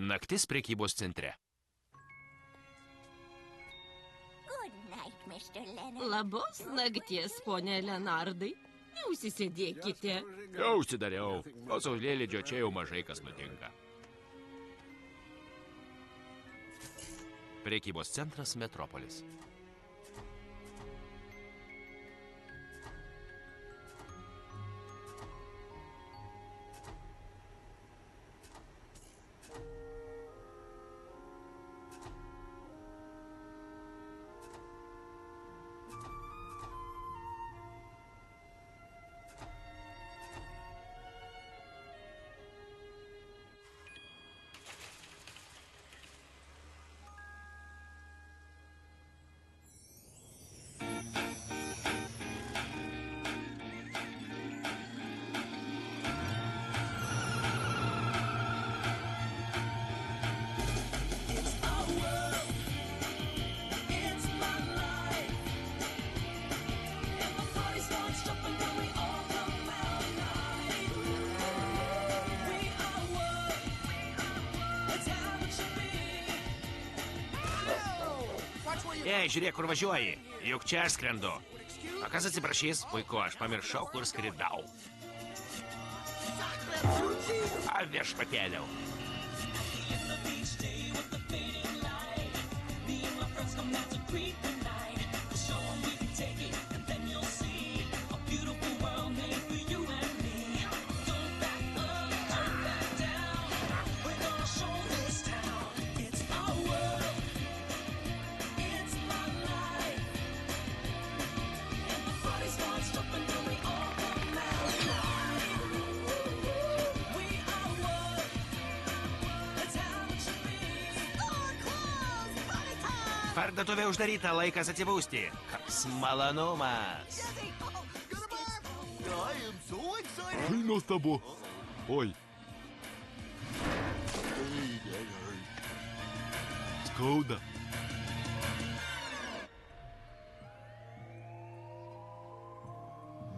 Naktis prekybos centre. Labos nakties, ponia Lenardai. Neužsisėdėkite. Jau užsidariau. O saulėlydžio čia jau mažai kas nutinka. Prekybos centras Metropolis. Ei, žiūrėk, kur važiuoji. Juk čia aš skrendu. O kas atsiprašys? Puiku, aš pamiršau, kur skridau. A, viešpatėliau. Parduotuvė uždaryta, laikas atsibūsti. Koks malonumas. Nuostabu. Oi. Skauda.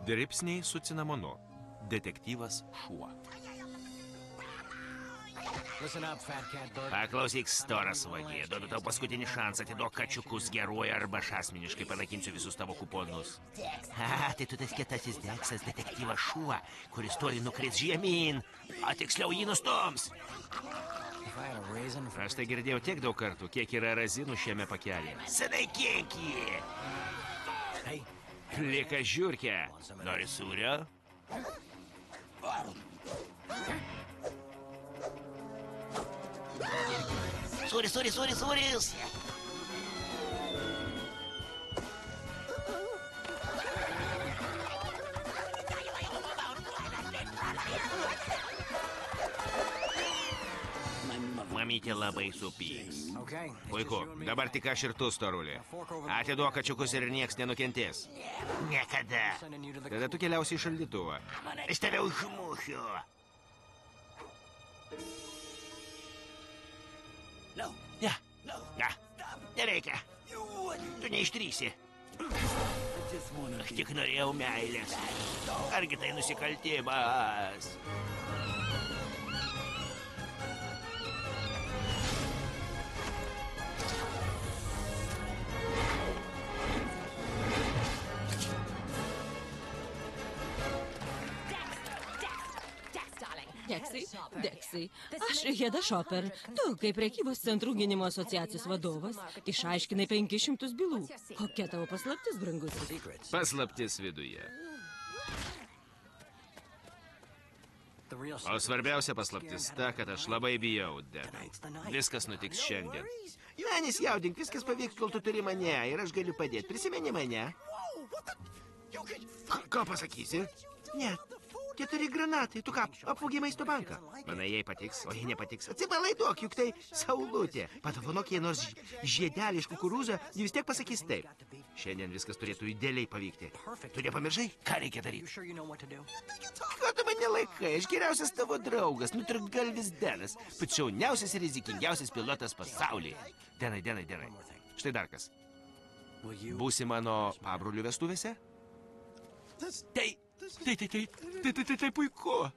Dribsniai su cinamonu. Detektyvas šuo. Paklausyk, storas vagė. Duodu tau paskutinį šansą, atiduok kačiukus geruoju arba aš asmeniškai panaikinsiu visus tavo kuponus. Tai tu tas kietasis Deksas, detektyvas šuo, kuris turi nukris žemyn, o tiksliau jį nustums. Aš tai girdėjau tiek daug kartų, kiek yra razinų šiame pakelėje. Sunaikink jį! Plika žiurkė. Nori sūrio? Sūris! Mamytė labai supyks. Puiku, dabar tik aš ir tu, storulė. Atiduok kačiukus ir nieks nenukentės. Niekada. Tada tu keliausi į šaldytuvą. Aš tave užmušiu. Ne, nereikia. Tu neištrysi. Aš tik norėjau meilės. Argi tai nusikaltimas? Deksai, aš Heda Šoper. Tu, kaip prekybos centrų gynimo asociacijos vadovas, išaiškinai 500 bylų. Kokia tavo paslaptis, brangusis? Paslaptis viduje. O svarbiausia paslaptis ta, kad aš labai bijau, Dekai. Viskas nutiks šiandien. Nesijaudink, viskas pavyks, kol tu turi mane ir aš galiu padėti. Prisimeni mane? Ką pasakysi? Ne. 4 granatai, tu ką, apvogė maisto banką. Manai, jai patiks, o jei nepatiks. Atsipalaiduok, juk tai saulutė. Padovanok jai nors žiedelį iš kukurūzo, ji vis tiek pasakys taip. Šiandien viskas turėtų idealiai pavykti. Tu nepamiršai, ką reikia daryti? Ko tu mane laikai? Aš geriausias tavo draugas, nutrūktgalvis Denas. Pats šauniausias ir rizikingiausias pilotas pasaulyje. Denai. Štai dar kas. Būsi mano pabrulių vestuvėse? Tai puiku.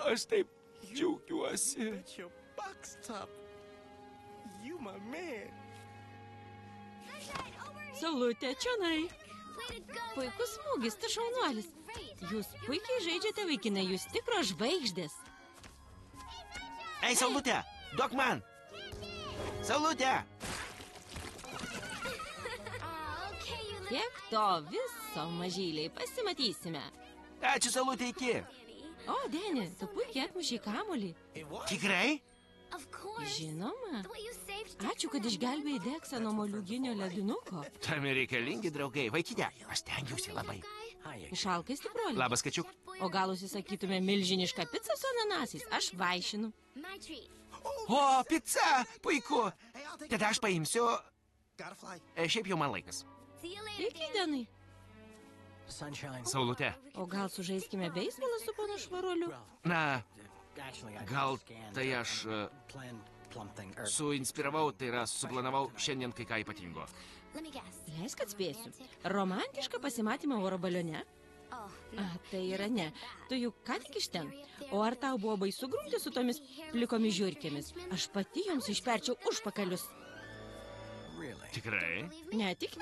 Aš taip džiaugiuosi. Saulutė, čionai. Puikus smūgis, tu šaunuolis. Jūs puikiai žaidžiate, vaikinai, jūs tikros žvaigždės. Ei, Saulutė, duok man. Saulutė. Tiek to viso, mažyliai, pasimatysime. Ačiū, Saulutė, iki. O, Deni, tu puikiai atmušiai kamuolį. Tikrai? Žinoma. Ačiū, kad išgelbėjai Deksą nuo moliūginio ledinuko. Tam ir reikalingi draugai. Vaikyte, aš stengiausi labai. Išalkai, stipruoli. Labas, kačiuk. O gal užsisakytume milžinišką pizzą su ananasais? Aš vaišinu. O, pica, puiku. Tada aš paimsiu. Šiaip jau man laikas. Iki, Denai. Saulutė. O gal sužaiskime beisbolą su ponu Švaruoliu? Na, gal tai aš suinspiravau, tai yra suplanavau šiandien kai ką ypatingo. Leisk atspėsiu. Romantišką pasimatymą oro balione? Tai yra ne. Tu juk ką tik iš ten. O ar tau buvo baisu grumti su tomis plikomis žiurkėmis? Aš pati joms išperčiau užpakalius. Tikrai? Netik?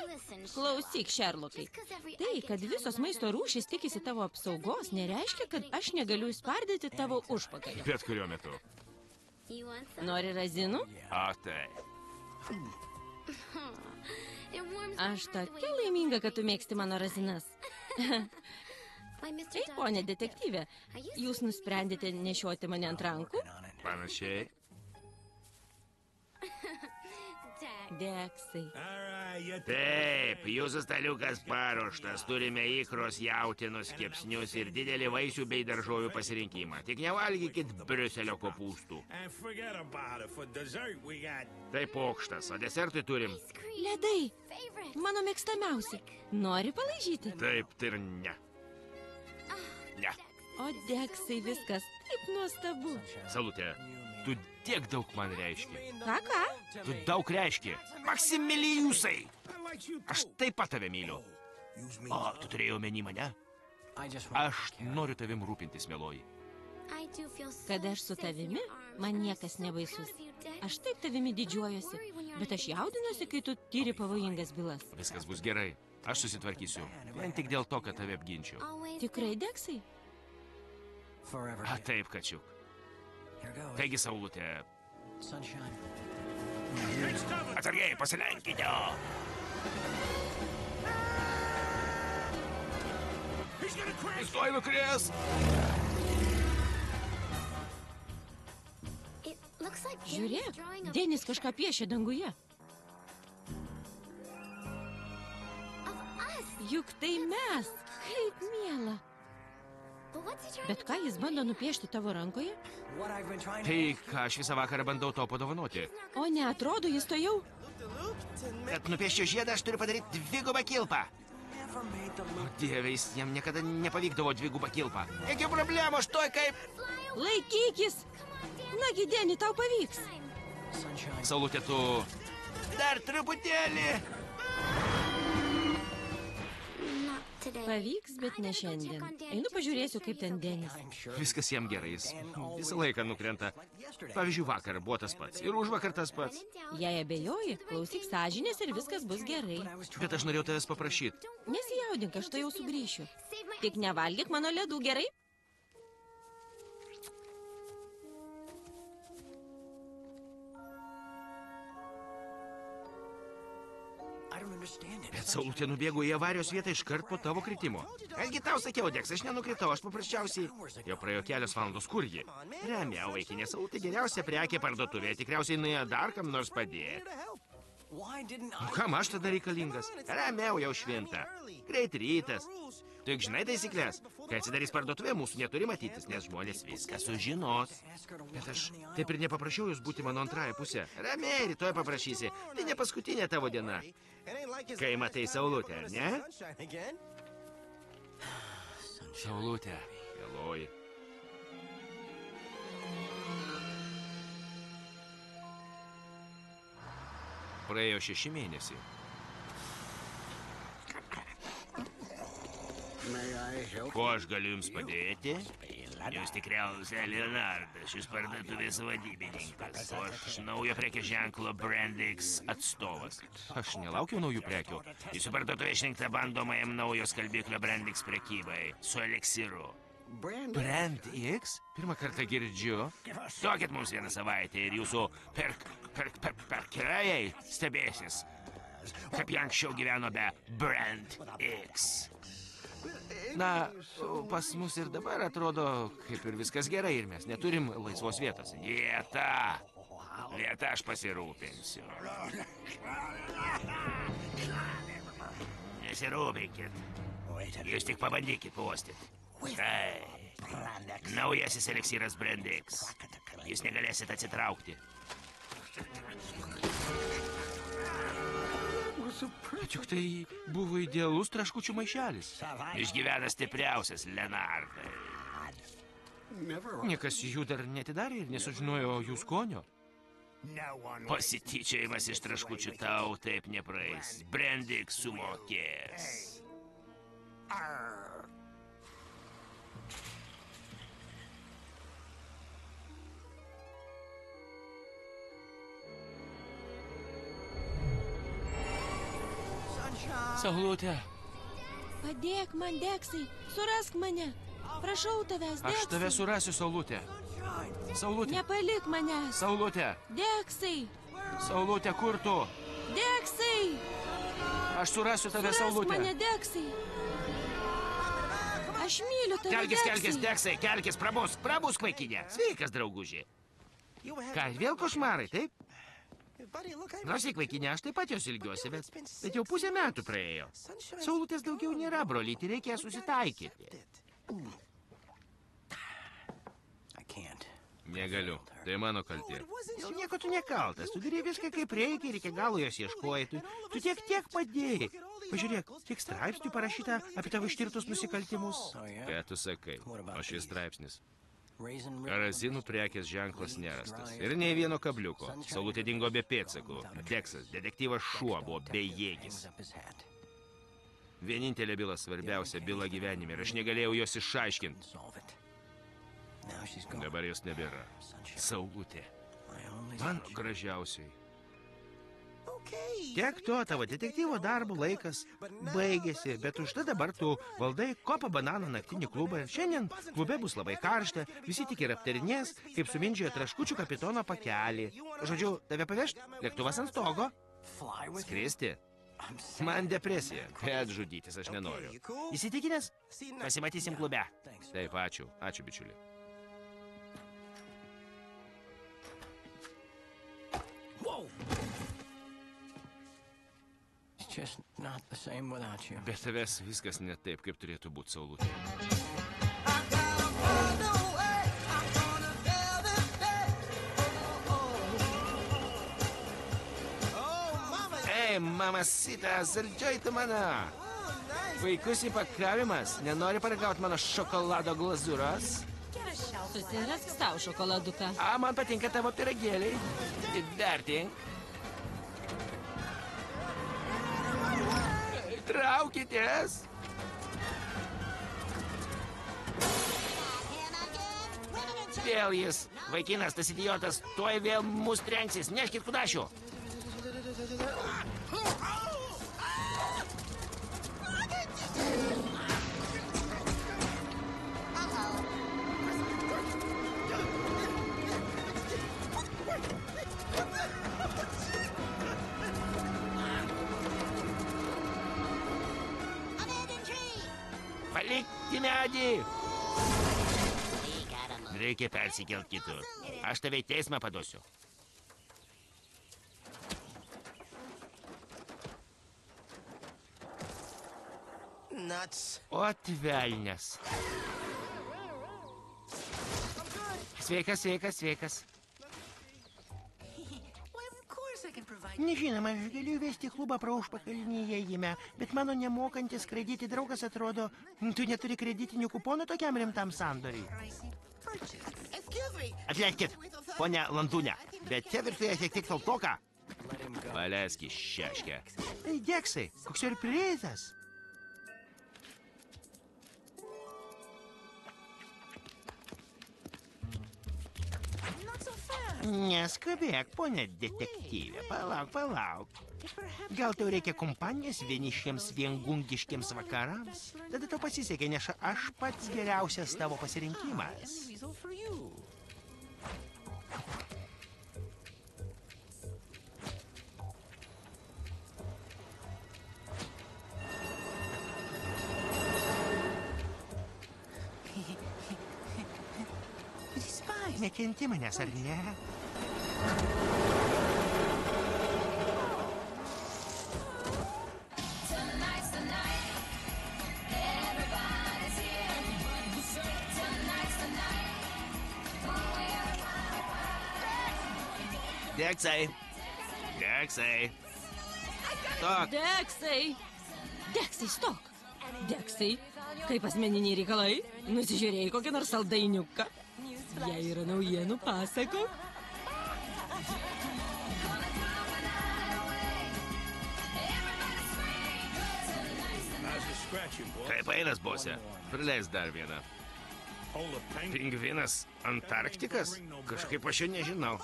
Klausyk, Šerlokai. Tai, kad visos maisto rūšys tikisi tavo apsaugos, nereiškia, kad aš negaliu įspardyti tavo užpakalį. Bet kuriuo metu. Nori razinų? O, tai. Aš tokia laiminga, kad tu mėgsti mano razinas. Ei, ponė detektyvė, jūs nusprendėte nešioti mane ant rankų? Panašiai. Deksai. Taip, jūsų staliukas paruoštas. Turime ikros, jautienos, kepsnius ir didelį vaisių bei daržovių pasirinkimą. Tik nevalgykit Briuselio kopūstų. Tai pokštas, o desertui turim. Ledai, mano mėgstamiausi. Nori palaižyti? Taip, tai ir ne. Ne. O Deksai, viskas taip nuostabu. Saulutė, tu tiek daug man reiški. Ką? Tu daug reiški. Maksimilijusai. Aš taip pat tave myliu. O, tu turėjai omeny mane? Aš noriu tavim rūpintis, mieloji. Kad aš su tavimi, man niekas nebaisus. Aš taip tavimi didžiuojuosi, bet aš jaudinuosi, kai tu tyri pavojingas bylas. Viskas bus gerai. Aš susitvarkysiu. Vien tik dėl to, kad tave apginčiau. Tikrai, Deksai? Taip, kačiuk. Taigi, Saulutė. Atsargiai, pasilenkite. Jis tuoj nukris. Žiūrėk, Denis kažką piešia danguje. Juk tai mes. Kaip miela. Bet ką jis bando nupiešti tavo rankoje? Tai, ką aš visą vakarą bandau to padovanoti. O ne, atrodo, jis to jau... Kad nupieščiau žiedą, aš turiu padaryti dvigubą kilpą. O dieve, jis jam niekada nepavykdavo dvigubą kilpą. Jokių problemų, aš toj kaip... Laikykis! Nagi, Deni, tau pavyks. Saulutė, tu... Dar truputėlį. Pavyks, bet ne šiandien. Einu pažiūrėsiu, kaip ten Denis. Viskas jam gerai, jis visą laiką nukrenta. Pavyzdžiui, vakar buvo tas pats ir užvakar tas pats. Jei abejoji, klausyk sąžinės ir viskas bus gerai. Bet aš norėjau tavęs paprašyti. Nesijaudink, aš to jau sugrįšiu. Tik nevalgyk mano ledų, gerai? Bet Saulutė nubėgo į avarijos vietą iškart po tavo kritimo. Kasgi tau sakiau, Deks, aš nenukritau, aš paprasčiausiai... Jau praėjo kelios valandos, kur ji? Ramiau, vaikinė, Saulutė geriausia prekė parduotuvėje, tikriausiai nuėjo dar kam nors padėti. Kam aš tada reikalingas? Ramiau, jau švinta. Greit rytas. Tu juk žinai taisyklės. Kai atsidarys parduotuvė, mūsų neturi matytis, nes žmonės viską sužinos. Bet aš taip ir nepaprašiau jūs būti mano antrąją pusę. Ramiai, rytoj paprašysi. Tai ne paskutinė tavo diena. Kai matai Saulutę, ar ne? Saulutė, vėloji. Praėjo 6 mėnesiai. Kuo aš galiu jums padėti? Jūs tikriausiai Leonardas, šis parduotuvės vadybininkas, o aš naujo prekės ženklo Brand X atstovas. Aš nelaukiau naujų prekių. Jūsų parduotuvė išrinkta bandomajam naujo skalbiklio Brand X prekybai su eliksiru. Brand X? Pirmą kartą girdžiu. Duokit mums vieną savaitę ir jūsų perkėjai stebėsis, kaip jie anksčiau gyveno be Brand X. Na, pas mus ir dabar atrodo, kaip ir viskas gerai ir mes neturim laisvos vietos. Vieta aš pasirūpinsiu. Nesirūpinkit. Jūs tik pabandykit uostyti. Tai, naujasis eliksiras Brand X. Jūs negalėsit atsitraukti. Juk tai buvo idealus traškučių maišelis. Išgyvena stipriausias, Leonardai. Niekas jų dar netidarė ir nesužinojo jų skonio. Pasityčiojimas iš traškučių tau taip nepraeis. Brand X sumokės. Saulutė. Padėk man, Deksai, surask mane. Prašau tavęs, Deksai. Aš tave surasiu, Saulutė. Saulutė. Nepalik manęs. Saulutė. Deksai. Saulutė, kur tu? Deksai. Aš surasiu tave, Surask Saulutė. mane, Deksai. Aš myliu tave, Kelkis, Deksai, kelkis, prabusk, vaikinė. Sveikas, drauguži. Ką, vėl košmarai, taip? Klausyk, vaikinė, aš taip pat jos ilgiuosi, bet jau pusę metų praėjo. Saulutės daugiau nėra, brolyti, reikia susitaikyti. Negaliu, tai mano kaltė. Dėl nieko tu nekaltas, tu darei viską kaip reikia ir iki galo jos ieškojai. Tu tiek padėjai. Pažiūrėk, tiek straipsnių parašyta apie tavo ištirtus nusikaltimus. Ką tu sakai, o šis straipsnis? Razinų prekės ženklas nerastas. Ir nei vieno kabliuko. Saulutė dingo be pėdsakų. Deksas, detektyvas šuo, buvo bejėgis. Vienintelė byla svarbiausia byla gyvenime ir aš negalėjau jos išaiškinti. Dabar jos nebėra. Saulutė. Man gražiausiai. Tiek to, tavo detektyvo darbo laikas baigėsi, bet užtai dabar tu valdai Kopa Banano naktinį klubą ir šiandien klube bus labai karšta, visi tik ir aptarinės, kaip sumindžiojo traškučių kapitono pakelį. Žodžiu, tave pavežt, lėktuvas ant stogo. Skristi? Man depresija, bet žudytis aš nenoriu. Įsitikinęs? Pasimatysim klube. Taip, ačiū, bičiuli. Be tavęs viskas ne taip, kaip turėtų būti, Saulutė. Ei, mamasita, saldžioji tu mano. Puikus įpakavimas. Nenori paragauti mano šokolado glazūros? Susirask savo šokoladuką. Man patinka tavo pyragėliai. Įvertink. Traukitės. Vėl jis. Vaikinas, tas idiotas, tuoj vėl mus trenksis. Neškit kudašių. Palikti medį. Reikia persikelt kitur. Aš tave į teismą paduosiu. O atvelnės. Sveikas. Nežinoma, aš galiu vesti klubą pro užpakalinį įėjimą, bet mano nemokantis skraidyti draugas atrodo, tu neturi kreditinių kuponų tokiam rimtam sandoriui. Atleiskit, ponia Landūne, bet čia virtuvėje šiek tiek saltoka. Paleiski šeškę. Ei, Deksai, koks siurprizas. Neskubėk, ponė detektyvė. Palauk. Gal tau reikia kompanijos vienišiems viengungiškiems vakarams? Tada tau pasisekė, nes aš pats geriausias tavo pasirinkimas. Nekenti manęs, ar ne? Deksai. Stok. Deksai, stok. Deksai, kaip asmeniniai reikalai? Nusižiūrėjai kokią nors saldainiuką? Jei yra naujienų, pasakok. Kaip einas, bose? Prileisk dar vieną. Pingvinas Antarktikas? Kažkaip aš jo nežinau.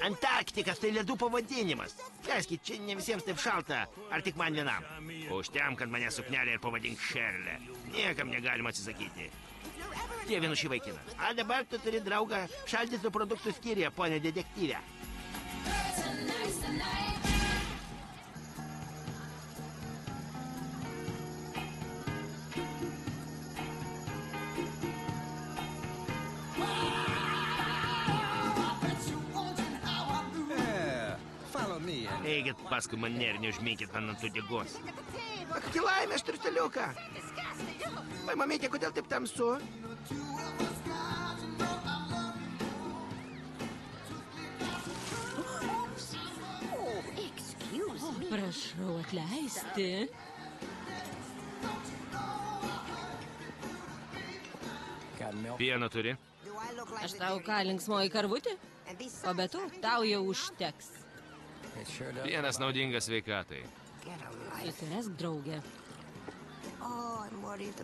Antarktikas tai ledų pavadinimas. Leiskit, čia ne visiems taip šalta. Ar tik man vienam? Užtem, kad mane suknelė ir pavadink Šerlė. Niekam negalima atsisakyti. Dievinu šį vaikiną. A dabar tu turi draugą šaldytų produktų skyriuje, ponė detektyvė. Eikit paskui mane ir neužminkit man ant uodegos. Kokia laimė, aš turiu staliuką. Oi, mamytė, kodėl taip tamsu? Prašau atleisti. Pieno turi? Aš tau ką, linksmoji karvutė? O be to, tau jau užteks. Pienas naudingas sveikatai. Susirask draugę.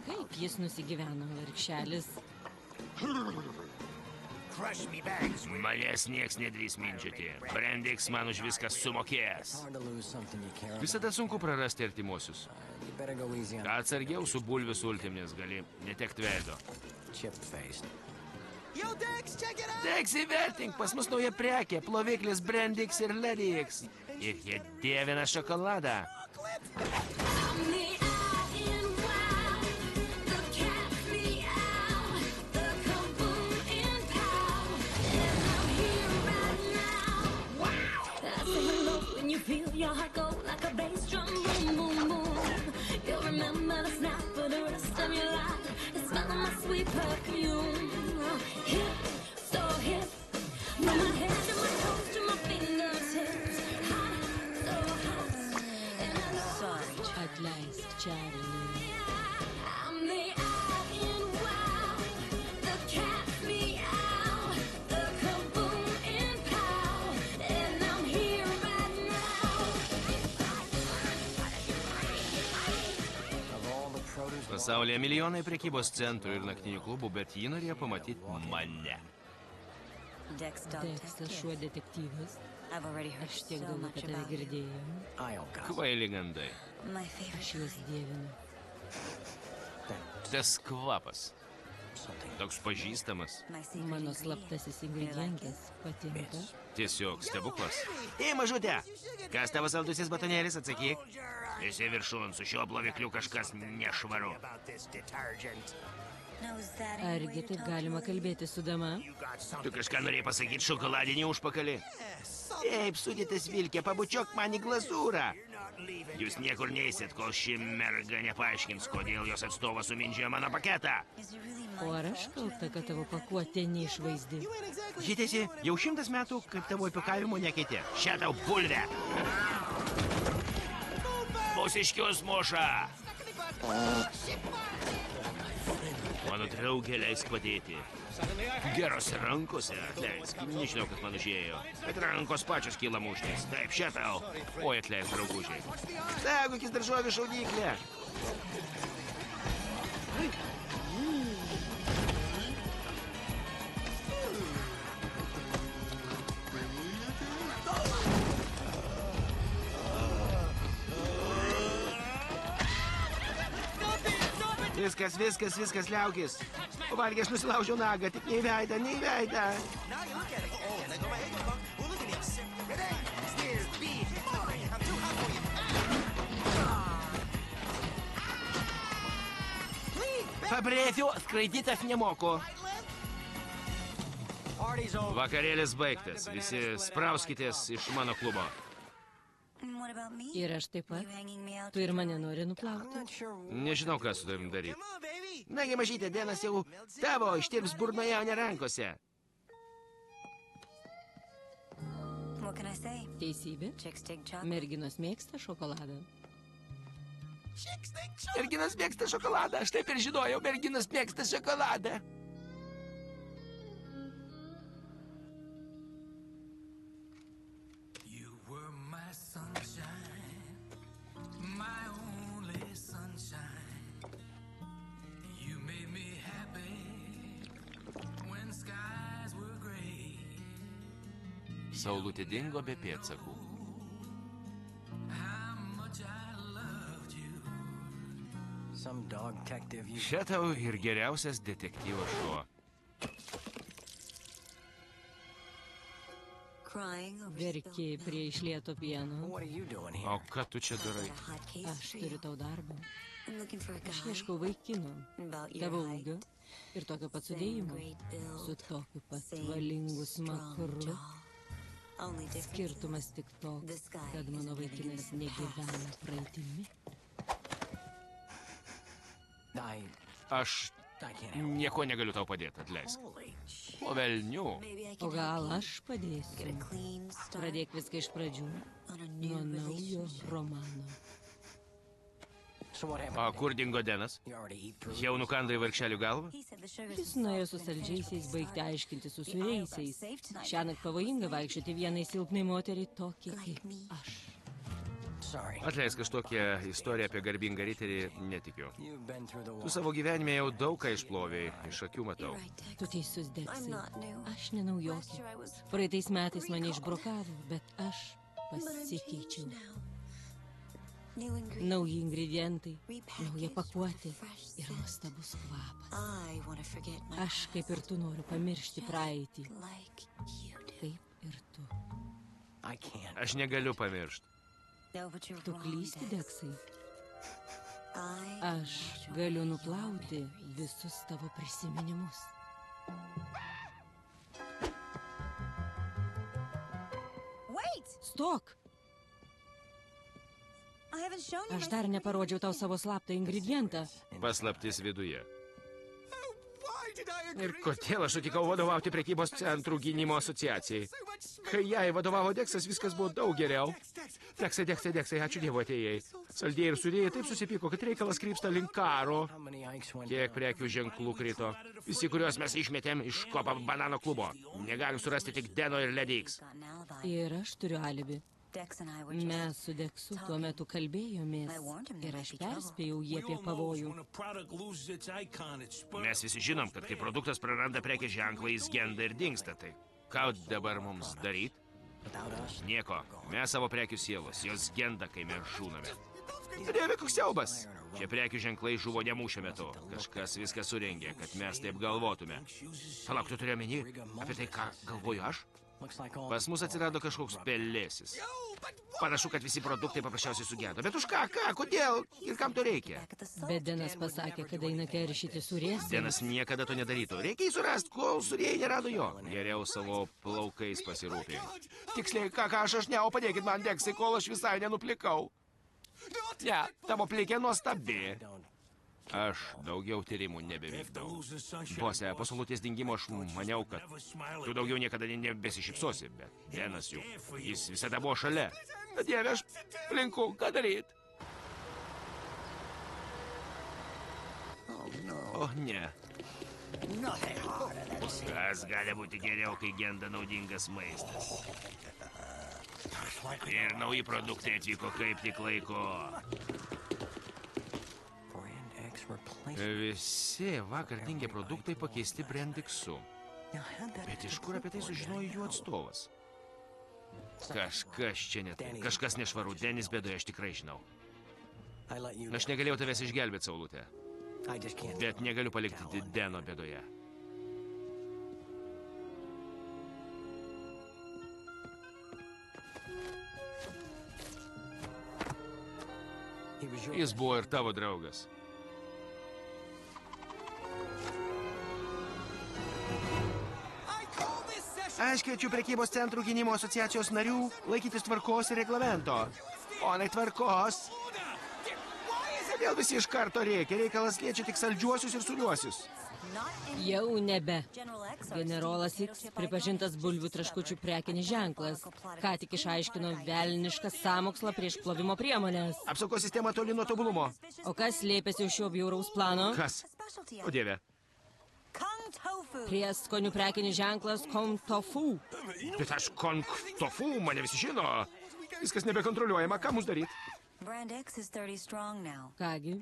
Kaip jis nusigyveno, vargšelis? Manęs nieks nedrįs mindžioti. Brandiks man už viską sumokės. Visada sunku prarasti artimuosius. Atsargiau su bulvių sultimis gali netekt veido. Dex, įvertink, pas mus nauja prekė, ploviklis Brandix ir Ledix. Ir jie dievina šokoladą. Atleisk, Čarli. Pasaulyje milijonai prekybos centrų ir naktinių klubų, bet jį norėjo pamatyti mane. Deksas šuo detektyvas. Aš tiek daug apie tave girdėjau. Kvaili gandai. Aš juos dievinu. Tas kvapas. Toks pažįstamas. Mano slaptasis ingredientas patinka. Tiesiog stebuklas. Ei, mažutė! Kas tavo saldusis batonėlis, atsakyk? Esi viršūn, su šiuo plovikliu kažkas nešvaru. Argi taip galima kalbėti su dama? Tu kažką norėjai pasakyti šokoladinį užpakalį? Taip, sudėtas vilkė, pabučiok man į glazūrą. Jūs niekur neisit, kol ši merga nepaaiškins, kodėl jos atstovas sumindžiojo mano paketą. O ar aš kalta, kad tavo pakuotė neišvaizdi? Žydėsi, jau 100 metų, kaip tavo įpakavimo nekeitė. Šią tau bulvę! Mūsiškius muša! Mano draugė leisk padėti. Gerose rankose, atleisk, nežinau, kas man užėjo. Bet rankos pačios kyla muštis. Taip, šią tau. Oi, atleisk, draugužiai. Saugokis daržovių šaudyklę. Viskas, liaukis. Pavalgęs nusilaužiau nagą, tik nei veidą, nei veidą. Pabrėfiu, skraidyt aš nemoku. Vakarėlis baigtas. Visi sprauskitės iš mano klubo. Ir aš taip pat. Tu ir mane nori nuplauti. Nežinau, ką su tavim daryti. Nagi, mažytė, Denas jau tavo ištirps burnoje, o ne rankose. Teisybė. Merginos mėgsta šokoladą. Merginas mėgsta šokoladą. Aš taip ir žinojau, merginas mėgsta šokoladą. Saulutė dingo be pėdsakų. Čia tau ir geriausias detektyvo šuo. Verki prie išlieto pieno. O ką tu čia darai? Aš turiu tau darbą. Aš ieškau vaikino. Tavo ūgio ir tokio pat sudėjimo. Su tokiu pat valingu smakru. Skirtumas tik toks, kad mano vaikinas negyvena praeitimi. Aš nieko negaliu tau padėti, atleisk. O velnių. O gal aš padėsiu? Pradėk viską iš pradžių. Nuo naujo romano. O kur dingo Denas? Jau nukando į vargšelių galvą? Jis nuėjo su saldžiaisiais baigti aiškinti su sūriaisiais. Šiąnakt pavojinga vaikščioti vienai silpnai moteriai tokie kaip aš. Atleisk, aš tokią istoriją apie garbingą riterį netikiu. Tu savo gyvenime jau daug ką išplovėjai, iš akių matau. Tu teisus, Deksai. Aš ne naujokė. Praeitais metais mane išbrokavo, bet aš pasikeičiau. Nauji ingredientai, nauja pakuotė ir nuostabus kvapas. Aš, kaip ir tu, noriu pamiršti praeitį. Kaip ir tu. Aš negaliu pamiršti. Tu klysti, Deksai. Aš galiu nuplauti visus tavo prisiminimus. Stok! Aš dar neparodžiau tau savo slaptą ingredientą. Paslaptis viduje. Ir kodėl aš sutikau vadovauti prekybos centrų gynimo asociacijai? Kai jai vadovavo Deksas, viskas buvo daug geriau. Deksai, ačiū Dievu atėjai. Saldieji ir sudėjai taip susipyko, kad reikalas krypsta link karo. Kiek prekių ženklų krito. Visi, kuriuos mes išmetėm iš kopo banano klubo. Negalim surasti tik Deno ir Lady X. Ir aš turiu alibi. Mes su Deksu tuo metu kalbėjomės ir aš perspėjau jį apie pavojų. Mes visi žinom, kad kai produktas praranda prekės ženklą, jis genda ir dingsta. Tai ką dabar mums daryti? Nieko. Mes savo prekių sielos. Jos genda, kai mes žūname. Dieve, koks siaubas. Šie prekių ženklai žuvo ne mūšio metu. Kažkas viską surengė, kad mes taip galvotume. Palauk, tu turi omeny apie tai, ką galvoju aš? Pas mus atsirado kažkoks pelėsis. Panašu, kad visi produktai paprasčiausiai sugedo. Bet už ką, kodėl ir kam to reikia? Bet Denas pasakė, kad eina keršyti sūrėsiams. Denas niekada to nedarytų. Reikia jį surasti, kol sūrėjai nerado jo. Geriau savo plaukais pasirūpink. Tiksliai, ką aš ne, o padėkit man, Deksai, kol aš visai nenuplikau. Ne, tavo plikė nuostabi. Aš daugiau tyrimų nebevykdau. Bose, po Saulutės dingimo aš maniau, kad tu daugiau niekada nebesišypsosi, bet Denas juk, jis visada buvo šalia. Bet Dieve, aš plinku, ką daryt? O, ne. Kas gali būti geriau, kai genda naudingas maistas? Ir nauji produktai atvyko kaip tik laiko. Visi vakar dingę produktai pakeisti Brandixu. Bet iš kur apie tai sužinojo jų atstovas? Kažkas čia ne taip. Kažkas nešvaru. Denis bėdoje, aš tikrai žinau. Aš negalėjau tavęs išgelbėti, Saulutė. Bet negaliu palikti Deno bėdoje. Jis buvo ir tavo draugas. Aš kviečiu prekybos centrų gynimo asociacijos narių laikytis tvarkos ir reglamento. Ponai, tvarkos. Kodėl visi iš karto rėkia? Reikalas liečia tik saldžiuosius ir sūriuosius. Jau nebe. Generolas X pripažintas bulvių traškučių prekinis ženklas. Ką tik išaiškino velnišką sąmokslą prieš plovimo priemonės. Apsaugos sistema toli nuo tobulumo. O kas slėpėsi už šio bjauraus plano? Kas? O dieve. Prieskonių prekinis ženklas Kong Tofu. Bet aš Kong Tofu, mane visi žino. Viskas nebekontroliuojama, ką mums daryti? Kągi,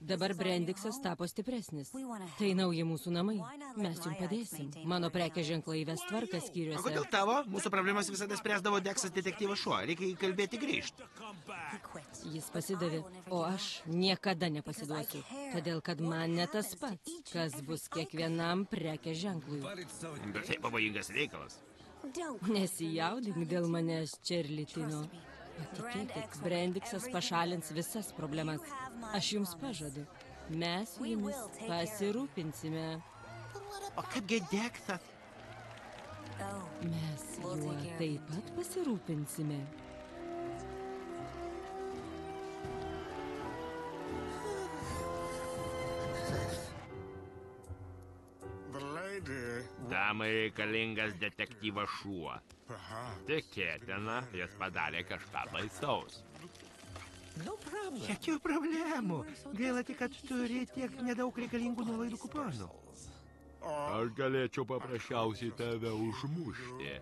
dabar Brandiksas tapo stipresnis. Tai nauji mūsų namai. Mes jums padėsim. Mano prekės ženklai įves tvarką O skyriuose. kodėl tavo? Mūsų problemas visada spręsdavo Deksas detektyvas šuo. Reikia įkalbėti grįžti. Jis pasidavė, o aš niekada nepasiduosiu. Todėl, kad man ne tas pats, kas bus kiekvienam prekės ženklui. Bet tai pavojingas reikalas. Nesijaudink dėl manęs, Čerlitino. Patikėkit, Brandiksas pašalins visas problemas. Aš jums pažadu. Mes jumis pasirūpinsime. O kaipgi Deksas? Mes juo taip pat pasirūpinsime. Damai reikalingas detektyvas šuo. Tikėtina, jis padarė kažką baisaus. Jokių problemų. Gaila tik, kad turi tiek nedaug reikalingų nuolaidų kuponų. Aš galėčiau paprasčiausiai tave užmušti.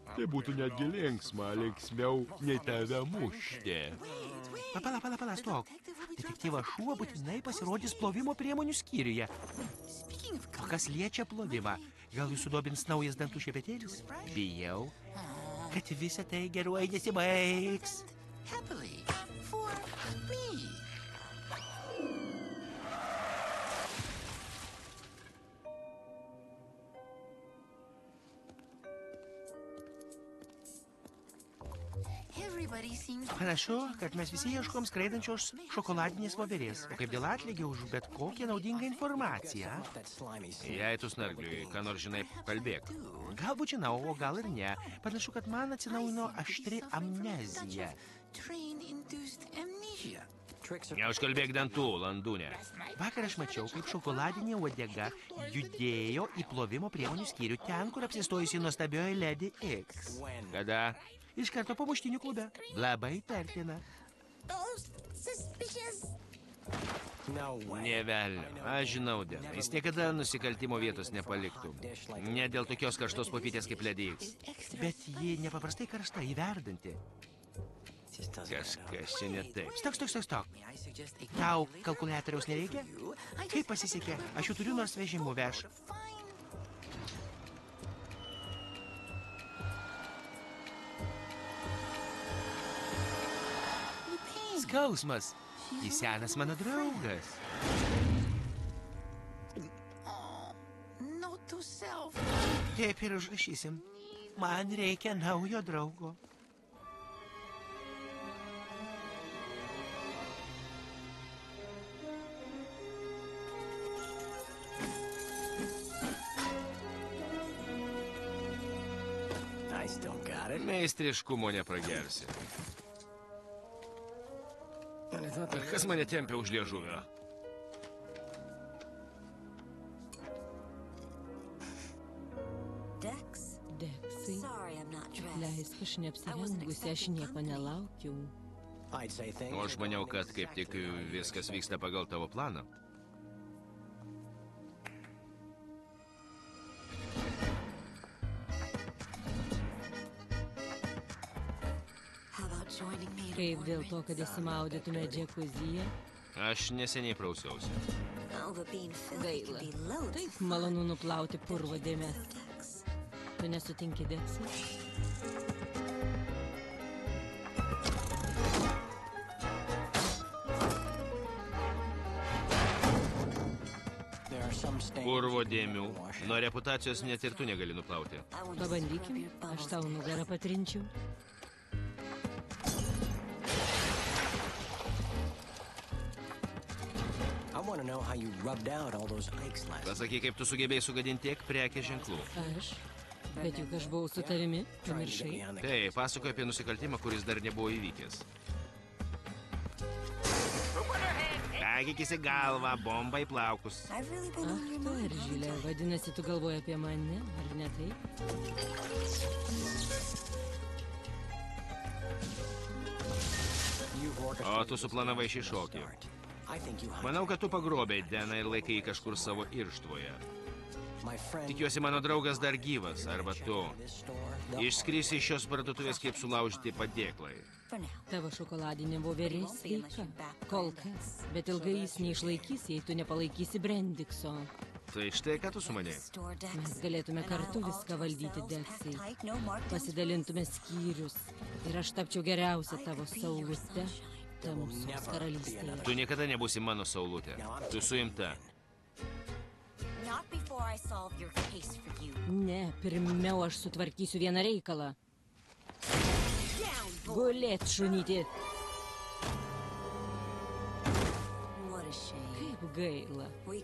Tai būtų netgi linksmiau nei tave mušti. Pala, stok. Detektyvas šuo būtinai pasirodys plovimo priemonių skyriuje. O kas liečia plovimą? Gal jūsų dobins naujas dantų šepetėlis? Bijau, kad visa tai geruoju nesibaigs. Panašu, kad mes visi ieškom skraidančios šokoladinės voverės. O kaip dėl atlygio už bet kokią naudingą informaciją? Jei tu snargliui, ką nors žinai, kalbėk. Galbūt žinau, o gal ir ne. Panašu, kad man atsinaujino aštri amnezija. Neužkalbėk dantų, landūnė. Vakar aš mačiau, kaip šokoladinė uodega judėjo į plovimo priemonių skyrių ten, kur apsistojusi nuostabioji Lady X. Kada? Iš karto po muštynių klube. Labai pertina. Nė velnio. Aš žinau, Deną. Jis niekada nusikaltimo vietos nepaliktų. Ne dėl tokios karštos popytės kaip Lady X. Bet ji nepaprastai karšta, įverdanti. Kažkas čia ne taip. Stok. Tau kalkuliatoriaus nereikia? Kaip pasisekė? Aš jų turiu, nors vežimu veš. Skausmas. Jis senas mano draugas. Taip ir užrašysim. Man reikia naujo draugo. Meistriškumo nepragersi. Kas mane tempia už liežuvio? Deksai, leisk, aš neapsirengusi, aš nieko nelaukiau. O aš maniau, kad kaip tik viskas vyksta pagal tavo planą. Kaip dėl to, kad įsimaudytume džekuzyje? Aš neseniai prausiausi. Gaila. Taip malonu nuplauti purvo dėmes. Tu nesutinki, Deksai? Purvo dėmių. Nuo reputacijos net ir tu negali nuplauti. Pabandykim, aš tau nugarą patrinčiau. Pasakyk, kaip tu sugebėjai sugadinti tiek prekės ženklų. Aš? Bet juk aš buvau su tavimi, pamiršai. Tai, pasakoju apie nusikaltimą, kuris dar nebuvo įvykęs. Pagykis į galvą, bomba į plaukus. Ach, tu, Eržylė, vadinasi, tu galvoji apie mane, ar ne taip? O tu suplanavai šį šokį. Manau, kad tu pagrobei Deną ir laikai kažkur savo irštvoje. Tikiuosi, mano draugas dar gyvas, arba tu. Išskrisi iš šios parduotuvės kaip sulaužyti padėklai. Tavo šokoladinė voverė sveika, kol kas, bet ilgai jis neišlaikys, jei tu nepalaikysi Brendikso. Tai štai, ką tu sumanei? Mes galėtume kartu viską valdyti, Deksai. Pasidalintume skyrius ir aš tapčiau geriausia tavo saulute tamsos karalystėje. Tu niekada nebūsi mano saulutė. Tu suimta. Ne, pirmiau aš sutvarkysiu vieną reikalą. Gulėt, šunytį. Kaip gaila. O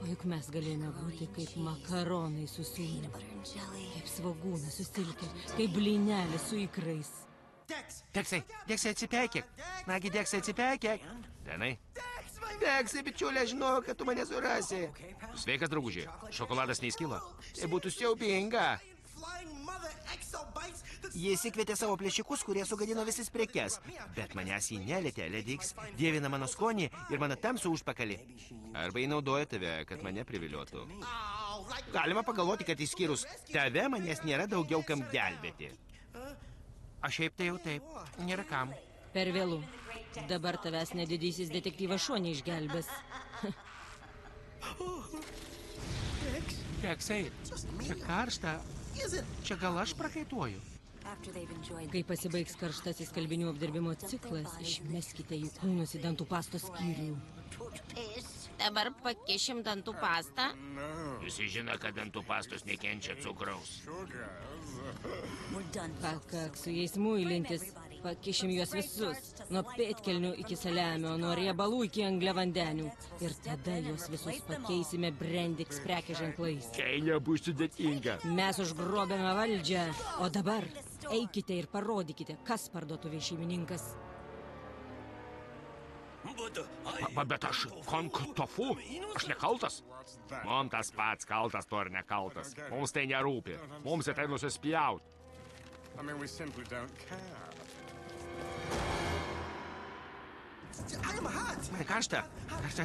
juk mes galėjome būti kaip makaronai su sūriu, kaip svagūnas su silke, kaip blynelis su ikrais. Deksai, atsipeikėk. Nagi, Deksai, atsipeikėk. Denai? Deksai, bičiulė, žinau, kad tu mane surasi. Sveikas, draugužiai. Šokoladas neįskilo. Tai būtų siaubinga. Jis įkvietė savo plėšikus, kurie sugadino visas prekes. Bet manęs jį nelietė, Lediks dievina mano skonį ir mano tamsų užpakalį. Arba jį naudoja tave, kad mane priviliotų. Galima pagalvoti, kad išskyrus tave manęs nėra daugiau kam gelbėti. Aš šiaip tai jau taip, nėra kam. Per vėlų. Dabar tavęs nedidysis detektyvas šuo neišgelbės. Deksai, čia karšta. Čia gal aš prakaituoju? Kai pasibaigs karštasis skalbinių apdirbimo ciklas, išmeskite jų kūnus į dantų pastos skyrių. Dabar pakišim dantų pastą. Visi žino, kad dantų pastos nekenčia cukraus. Pakak su jais muilintis. Pakišim juos visus. Nuo pėtkelnių iki saliamio, nuo riebalų iki angliavandenių. Ir tada juos visus pakeisime Brendix prekės ženklais. Tai nebus sudėtinga. Mes užgrobėme valdžią. O dabar eikite ir parodykite, kas parduotuvės šeimininkas. Bet aš tofu? Aš nekaltas? Mums tas pats, kaltas to ar nekaltas. Mums tai nerūpi. Mums į tai nusispjaut. Man karšta.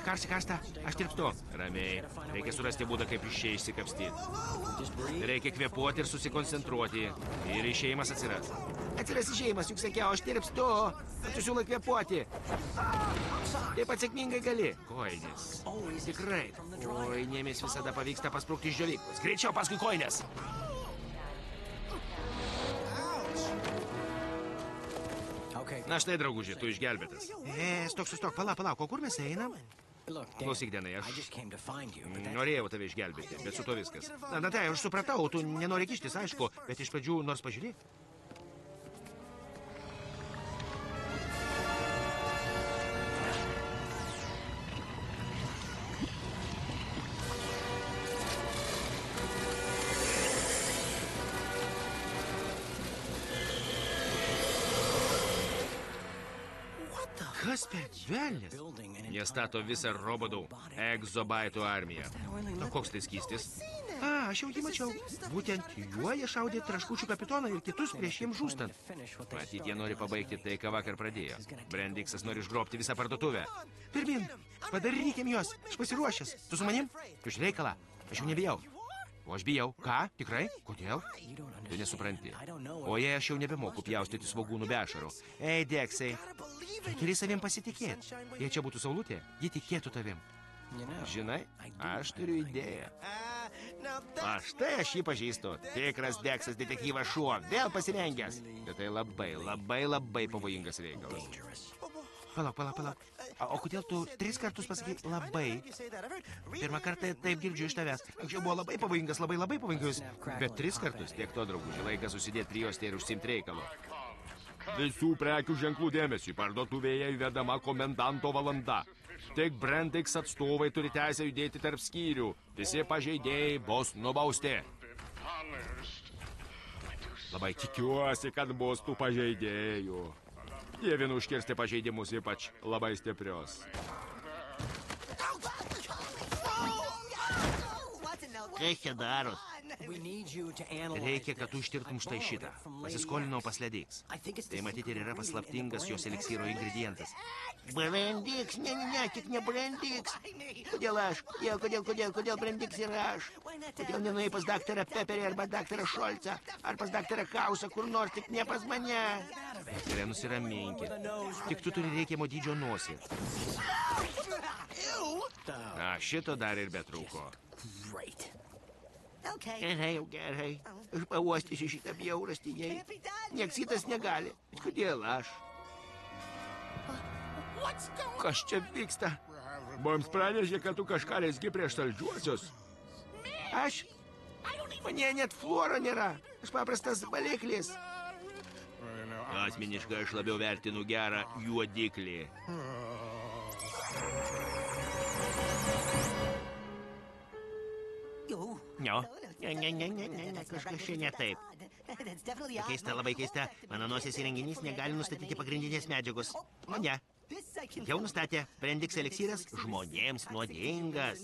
Karšta. Aš tirpstu. Ramiai. Reikia surasti būdą, kaip iš čia išsikapstyti. Reikia kvėpuoti ir susikoncentruoti. Ir išėjimas atsiras. Atsiras išėjimas, juk sakiau, aš tirpstu. Tu siūlai kvėpuoti. Taip pat sėkmingai gali. Koinės. Tikrai. Koinėmis visada pavyksta pasprūkti iš džiovyklos. Greičiau paskui koinės. Na štai, drauguži, tu išgelbėtas. Stok, palauk, o kur mes einam? Klausyk, Denai, aš norėjau tave išgelbėti, bet su to viskas. Na tai, aš supratau, tu nenori kištis, aišku, bet iš pradžių nors pažiūrėk. Kas per velnis? Jie stato visą robotų egzobaitų armiją. O koks tai skystis? Aš jau jį mačiau. Būtent juo jie šaudė traškučių kapitoną ir kitus prieš jiems žūstant. Matyt, jie nori pabaigti tai, ką vakar pradėjo. Brendiksas nori išgrobti visą parduotuvę. Pirmin, padarykim juos. Aš pasiruošęs. Tu su manim? Už reikalą. Aš jau nebijau. O aš bijau. Ką? Tikrai? Kodėl? Tu nesupranti. O jei aš jau nebemoku pjaustyti svogūnų be ašarų. Ei, Deksai, tu turi savim pasitikėti. Jei čia būtų saulutė, ji tikėtų tavim. Žinai, aš turiu idėją. Štai aš jį pažįstu. Tikras Deksas detektyvas šuo, vėl pasirengęs. Bet tai labai pavojingas reikalas. Palauk. O kodėl tu 3 kartus pasakai labai? Pirmą kartą taip girdžiu iš tavęs. Anksčiau buvo labai pavojingas, labai pavojingas. Bet 3 kartus tiek to, drauguži. Laikas susidėti prijuostę ir užsimti reikalo. Visų prekių ženklų dėmesį. Parduotuvėje įvedama komendanto valanda. Tik Brandix atstovai turi teisę judėti tarp skyrių. Visi pažeidėjai bus nubausti. Labai tikiuosi, kad bus tų pažeidėjų. Dievinu užkirsti pažeidimus, ypač labai stiprios. Kas čia daros? Reikia, kad tu ištirtum štai šitą. Pasiskolinau pas Ledix. Tai matyti ir yra paslaptingas jos eleksyro ingredientas. Brandix, ne, tik ne Brandix. Kodėl aš? Kodėl Brandix ir aš? Kodėl nenuėjai pas daktarą Pepperį arba daktarą Šolcą? Ar pas daktarą Kausą, kur nors, tik ne pas mane? Daktarė, nusiraminkit. Tik tu turi reikiamo dydžio nosį. Na, šito dar ir betrūko. Gerai. Aš pauostysiu šitą bjaurastį, jei. Nieks kitas negali. Kodėl aš? Kas čia vyksta? Mums pranešė, kad tu kažką rezgi prieš saldžiuosius. Aš? Mane net fluoro nėra. Aš paprastas valiklis. Asmeniškai aš labiau vertinu gerą juodiklį. Ne, kažkas čia ne taip. Keista, labai keista. Mano nosies įrenginys negali nustatyti pagrindinės medžiagos. O ne. Jau nustatė, Brandix eleksyras žmonėms nuodingas.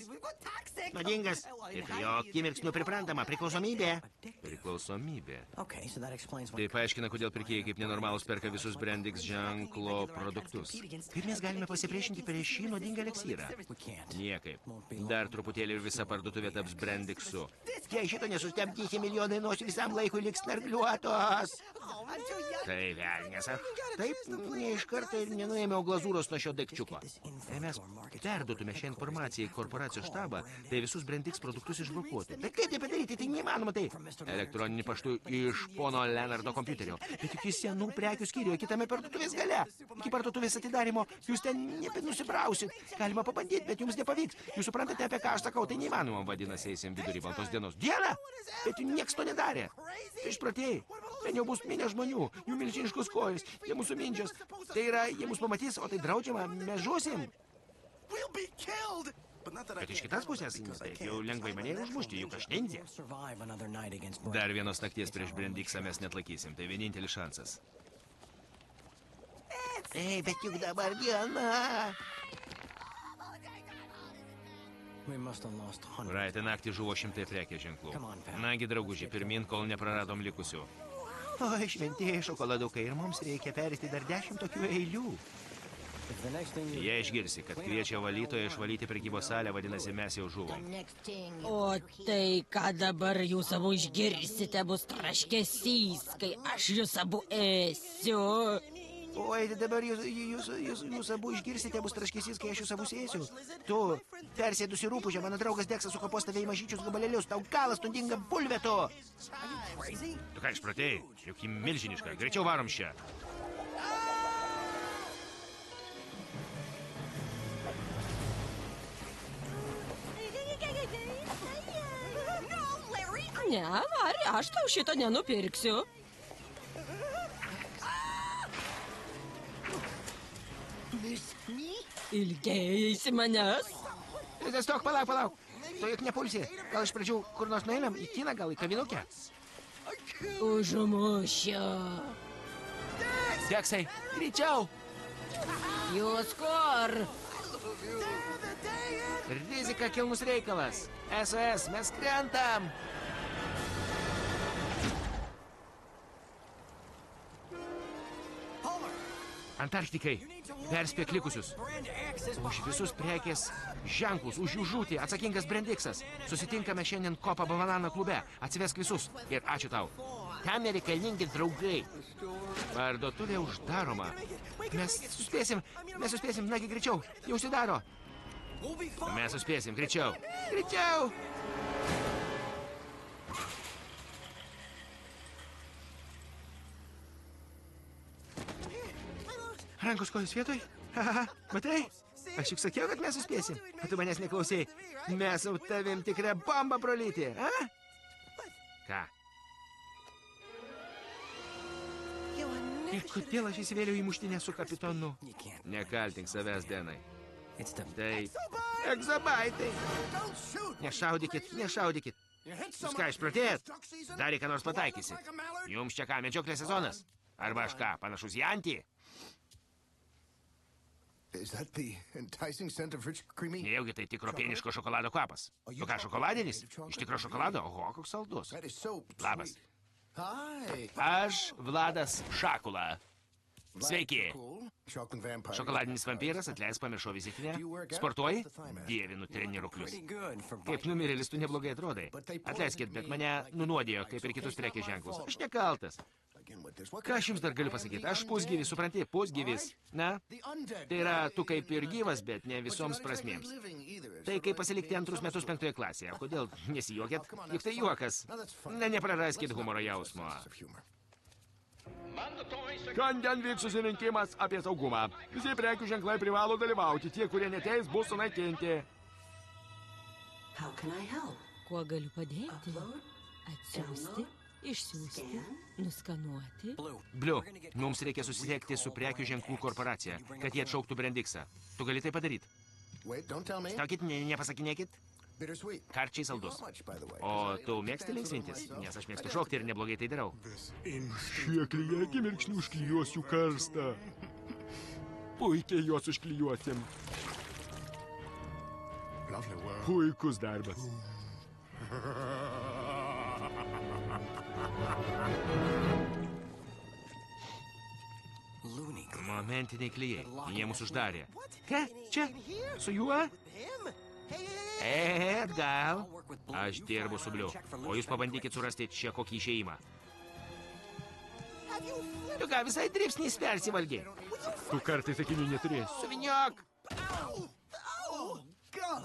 Nuodingas. Ir prie jo akimirksniu priprantama priklausomybė. Priklausomybė. Tai paaiškina, kodėl pirkėjai kaip nenormalus perka visus Brandix ženklo produktus. Kaip mes galime pasipriešinti prieš šį nuodingą elekcyrą? Niekaip. Dar truputėlį ir visa parduotuvė taps Brandixu. Jei šito nesustabdysi, milijonai nosių visam laikui liks snargliuotos. Tai velnės, taip, ne iš karto ir nenuėmiau glazūros nuo šio daikčiuko. Jei mes perduotume šią informaciją į korporacijos štabą, tai visus Brandix produktus išblokuotų. Bet kaip tai padaryti, tai neįmanoma tai. Elektroninį paštu iš pono Leonardo kompiuterio. Bet tik jis senų prekių skyriuje, kitame parduotuvės gale. Iki parduotuvės atidarimo jūs ten nebenusibrausit. Galima pabandyti, bet jums nepavyks. Jūs suprantate, apie ką aš sakau, tai neįmanoma, vadinasi, eisim vidurį baltos dienos. Diena! Bet nieks to nedarė. Tai išpratėjai. Ten jau bus minė žmonių, jų milžiniškus kojus, jie mūsų mindžios. Tai yra, jie mus pamatys, o tai draudžiama, mes žuosim. Bet iš kitas pusės, taip jau lengvai mane ir užmušti, juk aš nendė. Dar vienos nakties prieš Brandixą mes netlaikysim, tai vienintelis šansas. Ei, bet juk dabar diena. Praeitą naktį žuvo 100 prekės ženklų. Nagi, drauguži, pirmin, kol nepraradom likusių. Oi, šventieji šokoladukai, ir mums reikia perėti dar 10 tokių eilių. Jei išgirsi, kad kviečia valytoją išvalyti prekybos salę, vadinasi, mes jau žuvom. O tai, ką dabar jūs abu išgirsite, bus traškesys, kai aš jūs abu ėsiu. Oi, dabar jūs abu išgirsite, bus traškesys, kai aš jūs abu sėsiu. Tu persėdus į rūpužę, mano draugas Deksas sukapos tave į mažyčius gabalėlius, tau galas tundinga bulvė tu. Tu ką išpratėjai? Juk ji milžiniška. Greičiau varom šią. Ne, Lari, aš tau šito nenupirksiu. Ilgėjaisi manęs? Stok, palauk. Tu juk nepulsi. Gal iš pradžių kur nors nueinam į kiną, gal į kavinukę? Užmušiu. Deksai, greičiau. Jūs kur? Rizika kilnus reikalas. SOS, mes krentam. Antarktikai, perspėk likusius. Už visus prekės ženklus, už jų žūtį atsakingas Brandixas. Susitinkame šiandien Kopa Banana klube. Atsivesk visus ir ačiū tau. Tam nereikalingi draugai. Parduotuvė uždaroma. Mes suspėsim, nagi greičiau, jau užsidaro. Mes suspėsim, greičiau. Greičiau! Rankos kojos vietoj? Haha, matai? Aš juk sakiau, kad mes suspėsim. O tu manęs neklausėjai. Mes su tavim tikrą bombą prolyti, a? Ką? Ir kodėl aš įsivėliau į muštinę su kapitonu? Nekaltink savęs, Denai. Tai egzabaitai. Nešaudykit, nešaudykit. Jūs ką, išprotėjat? Dar į ką nors pataikysi. Jums čia ką, medžioklės sezonas? Arba aš ką, panašus į antį? Nejaugi tai tikro pieniško šokolado kvapas. Tu ką, šokoladinis? Iš tikro šokolado? Oho, koks saldus. Labas. Aš Vladas Šakula. Sveiki. Šokoladinis vampyras, atleis, pamiršau vizitinę. Sportuoji? Dievinu treniruoklius. Kaip numirėlis tu neblogai atrodai. Atleiskit, bet mane nunuodijo, kaip ir kitus prekės ženklus. Aš nekaltas. Ką aš jums dar galiu pasakyti? Aš pusgyvis, supranti, pusgyvis. Na, tai yra tu kaip ir gyvas, bet ne visoms prasmėms. Tai kaip pasilikti antrus metus 5 klasėje. Kodėl nesijuokėt? Juk tai juokas. Na, nepraraskit humoro jausmo. Šiandien vyks susirinkimas apie saugumą. Visi prekių ženklai privalo dalyvauti. Tie, kurie neteis, bus sunaikinti. Kuo galiu padėti? Atsiųsti, išsiųsti, nuskanuoti. Bliu, mums reikia susisiekti su prekių ženklų korporacija, kad jie atšauktų Brendixą. Tu gali tai padaryti? Stakit, nepasakinėkit. Karčiai saldus. O tu mėgsti linksmintis? Nes aš mėgstu šokti ir neblogai tai darau. Šie klijai akimirksniu užklijuos jų karstą. Puikiai juos užklijuosim. Puikus darbas. Momentiniai klijai. Jie mus uždarė. Ką? Čia? Su juo? Gal? Aš dirbu su Bliu. O jūs pabandykit surasti čia kokį išėjimą. Tu ką, visai dripsnys persivalgė? Tu kartais sakinių neturėsi. Suviniok!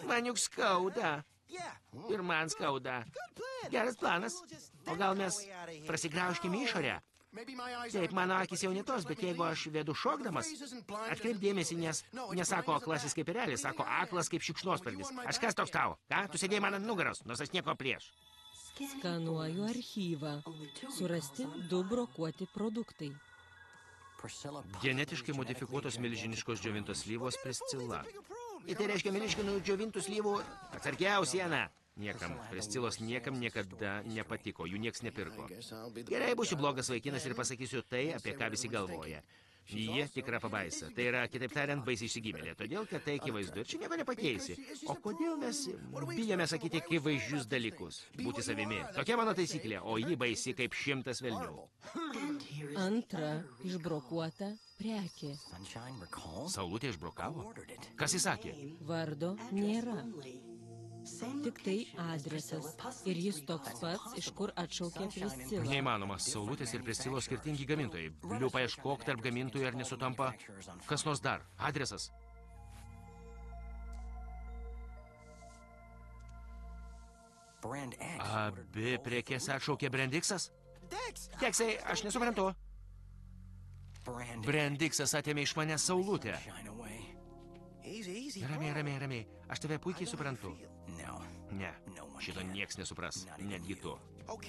Man juk skauda. Ir man skauda. Geras planas. O gal mes prasigraužkime išorę? Taip, mano akis jau ne tos, bet jeigu aš vedu šokdamas, atkreip dėmesį, nes nesako aklasis kaip erelis, sako aklas kaip šikšnosparnis. Aš kas toks tau? Ką? Tu sėdėjai man ant nugaros, nors aš nieko prieš. Skanuoju archyvą. Surasti 2 brokuoti produktai. Genetiškai modifikuotos milžiniškos džiovintos slyvos Priscilla. Ir tai reiškia milžiniškai džiovintų slyvų atsargiau sieną. Niekam. Priscilos niekam niekada nepatiko, jų nieks nepirko. Gerai, būsiu blogas vaikinas ir pasakysiu tai, apie ką visi galvoja. Jie tikra pabaisa. Tai yra, kitaip tariant, baisiai išsigimėlė. Todėl, kad tai akivaizdu ir čia nieko nepakeisi. O kodėl mes bijome sakyti akivaizdžius dalykus? Būti savimi. Tokia mano taisyklė, o ji baisi kaip 100 velnių. Antra išbrokuota prekė. Saulutė išbrokavo? Kas įsakė? Vardo nėra. Tik tai adresas. Ir jis toks pats, iš kur atšaukė Priscilą. Neįmanoma. Saulutės ir Priscilos skirtingi gamintojai. Bliu, paieškok tarp gamintojų, ar nesutampa kas nors dar. Adresas. Abi prekės atšaukė Brendixas? Teksai, aš nesuprantu. Brendixas atėmė iš manęs Saulutę. Ramiai. Aš tave puikiai suprantu. Ne, šito nieks nesupras, netgi tu.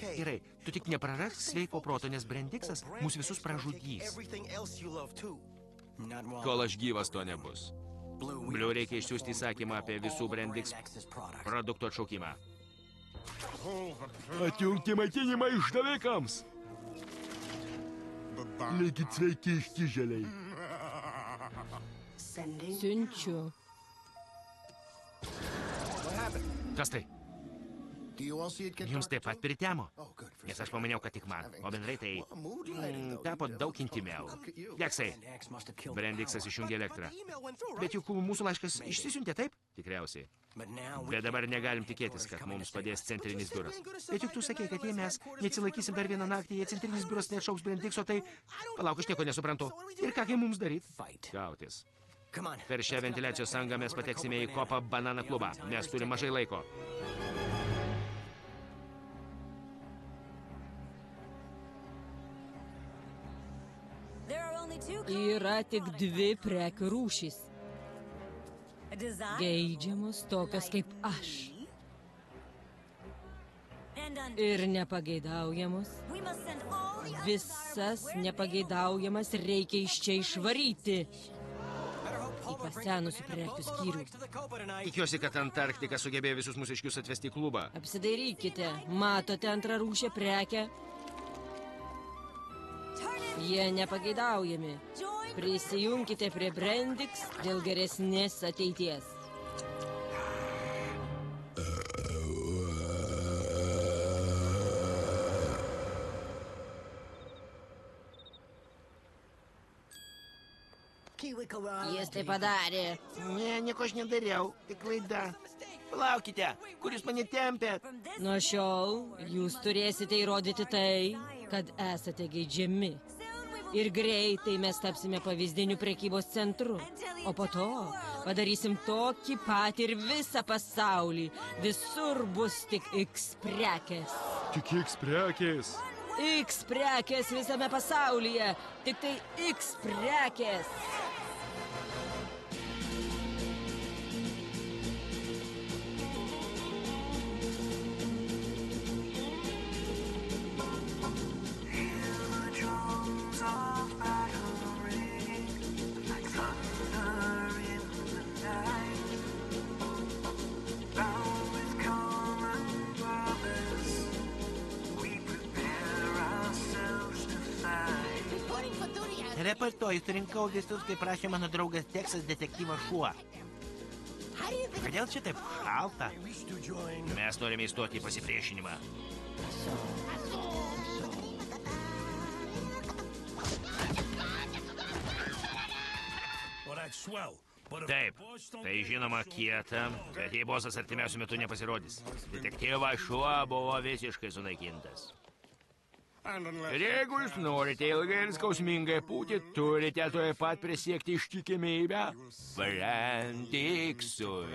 Gerai, tu tik neprarask sveiko proto, nes Brendixas mūsų visus pražudys. Kol aš gyvas, to nebus. Bliu, reikia išsiųsti įsakymą apie visų Brendix produktų atšaukimą. Atjungti maitinimą išdavikams. Likit sveiki, iškiželiai. Siunčiu. Kas tai? Jums taip pat pritemo? Nes aš pamaniau, kad tik man. O bendrai tai tapo daug intimiau. Deksai, Brendixas išjungė elektrą. Bet juk mūsų laiškas išsisiuntė, taip? Tikriausiai. Bet dabar negalim tikėtis, kad mums padės centrinis biuras. Bet juk tu sakei, kad jei mes neatsilaikysim dar vieną naktį, jei centrinis biuras neatšauks Brendixo, tai... Palauk, aš nieko nesuprantu. Ir ką mums daryti? Gautis. Per šią ventiliacijos angą mes pateksime į kopą Banana klubą. Mes turime mažai laiko. Yra tik 2 prekių rūšys. Geidžiamos tokios kaip aš. Ir nepageidaujamos. Visas nepageidaujamas reikia iš čia išvaryti. Į pasenusių prekių skyrių. Tikiuosi, kad Antarktika sugebėjo visus mūsiškius atvesti į klubą. Apsidairykite. Matote antrarūšę prekę? Jie nepageidaujami. Prisijunkite prie Brandix dėl geresnės ateities. Jis tai padarė. Ne, nieko aš nedariau. Tik klaida. Palaukite, kur jūs mane tempėt? Nuo šiol jūs turėsite įrodyti tai, kad esate geidžiami. Ir greitai mes tapsime pavyzdiniu prekybos centru. O po to padarysim tokį patį ir visą pasaulį. Visur bus tik X prekės. Tik X prekės. X prekės visame pasaulyje. Tik tai X prekės. Reportuoju, surinkau visus, kaip prašė mano draugas Teksas detektyvas šuo. Kodėl čia taip šalta? Mes norime įstoti į pasipriešinimą. Taip, tai žinoma kieta, bet jei bosas artimiausiu metu nepasirodys. Detektyvas šuo buvo visiškai sunaikintas. Ir jeigu jūs norite ilgai ir skausmingai būti, turite tuoj pat prisiekti ištikimybę Brandixui.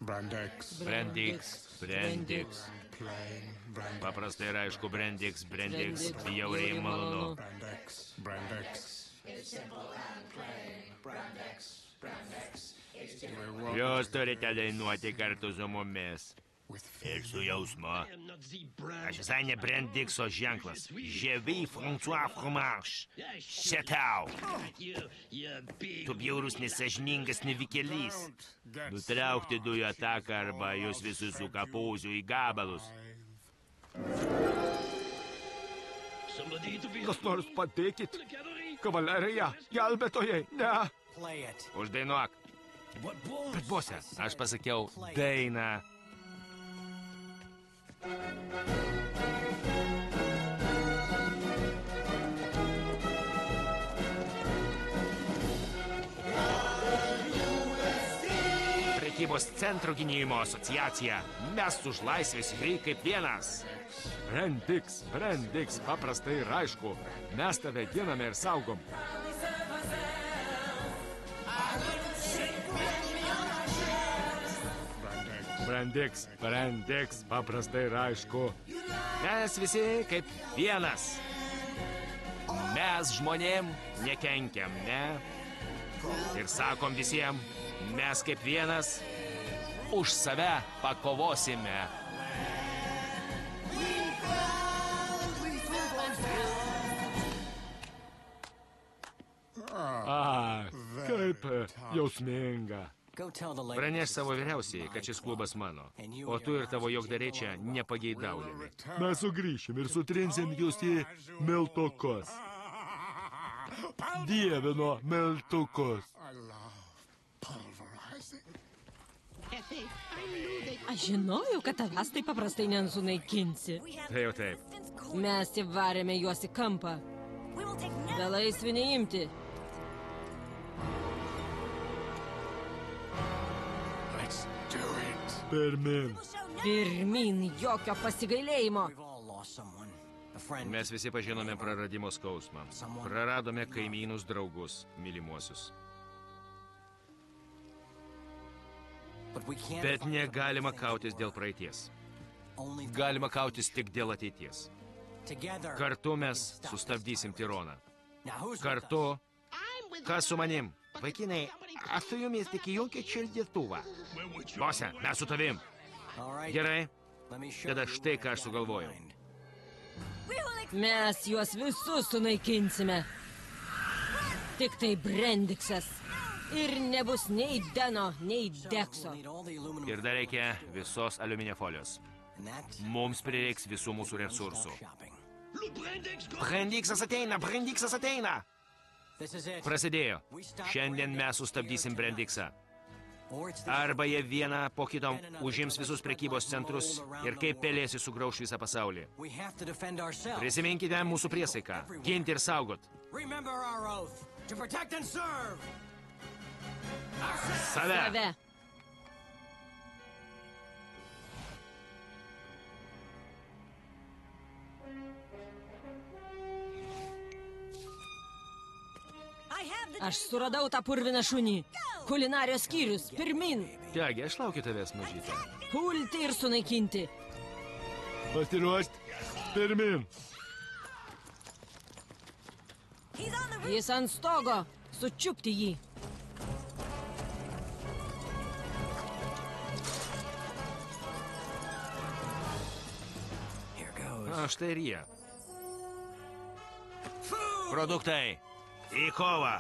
Brandix. Paprastai ir aišku, Brandix, bjauriai malonu. Jūs turite dainuoti kartu su mumis. Ir su jausmu. Aš visai ne Brandixo ženklas. Je vis François Fromage. Šetau. Tu bjaurus nesažiningas nevykėlys. Nutraukti dujų ataką arba jūs visus sukaposiu į gabalus. Kas nors padėkit. Kavalerija, gelbėtojai, ne. Uždainuok. Bet bose, aš pasakiau dainą. Prekybos centro gynimo asociacija. Mes už laisvės jį kaip vienas. Brandix, paprastai ir aišku. Mes tave giname ir saugom. Brandix, paprastai ir aišku. Mes visi kaip vienas. Mes žmonėm nekenkiam, ne? Ir sakom visiems, mes kaip vienas už save pakovosime. Kaip jausminga. Praneš savo vyriausiai, kad šis klubas mano, o tu ir tavo jogdariai čia nepageidaujami. Mes sugrįšim ir sutrinsim jūs į miltukus. Dievino miltukus. Aš žinojau, kad tavęs taip paprastai nesunaikinsi. Tai jau taip. Mes įvarėme juos į kampą. Belaisvių neimti. Pirmin, jokio pasigailėjimo. Mes visi pažinome praradimo skausmą. Praradome kaimynus, draugus, mylimuosius. Bet negalima kautis dėl praeities. Galima kautis tik dėl ateities. Kartu mes sustabdysim tironą. Kartu. Kas su manim? Vaikinai, aš su jumis tik įjunkit šildytuvą. Bose, mes su tavim. Gerai. Tada štai ką aš sugalvojau. Mes juos visus sunaikinsime. Tik tai Brendiksas. Ir nebus nei Deno, nei Dekso. Ir dar reikia visos aliuminio folijos. Mums prireiks visų mūsų resursų. Brendiksas ateina, Brendiksas ateina. Prasidėjo. Šiandien mes sustabdysim Brendiksą. Arba jie vieną po kito užims visus prekybos centrus ir kaip pelėsi sugrauš visą pasaulį. Prisiminkite mūsų priesaiką. Ginti ir saugot. Save. Save. Aš suradau tą purviną šunį. Kulinarijos skyrius. Pirmin. Tiagi, aš laukiu tavęs, mažytė. Pulti ir sunaikinti. Pasiruošt. Pirmin. Jis ant stogo. Sučiupti jį. A štai ir jie. Produktai. Į kovą.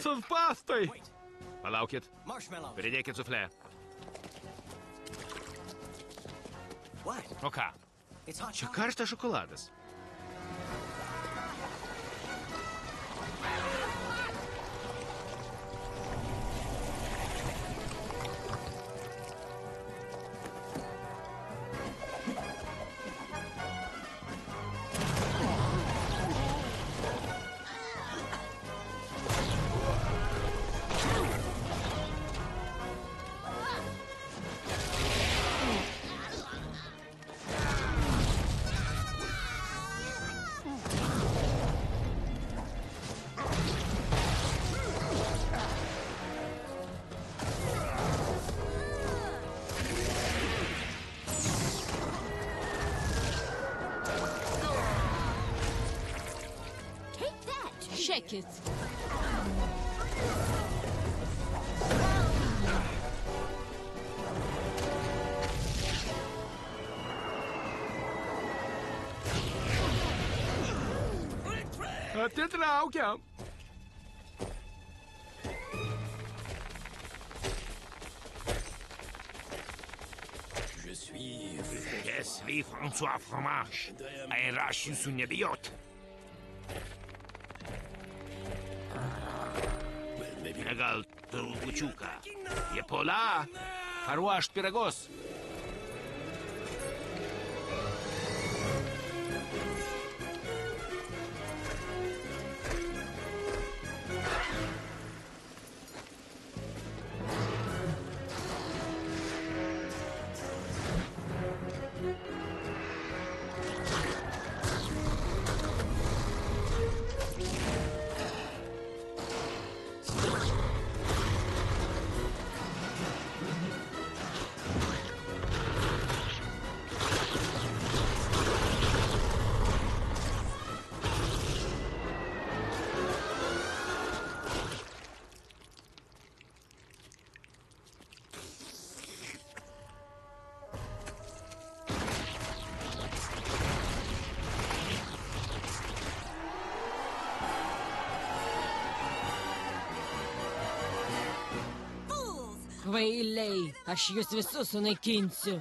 Spąstai. Palaukit. Pridėkit suflė. O ką? Čia karštas šokoladas. Žiūrėkit. Atitraukiam. Je suis François Fromage. Ir aš jūsų nebijot. Gal trupučiuką. Jie pola. Paruošt pyragos. Kvailiai, aš jūs visus sunaikinsiu.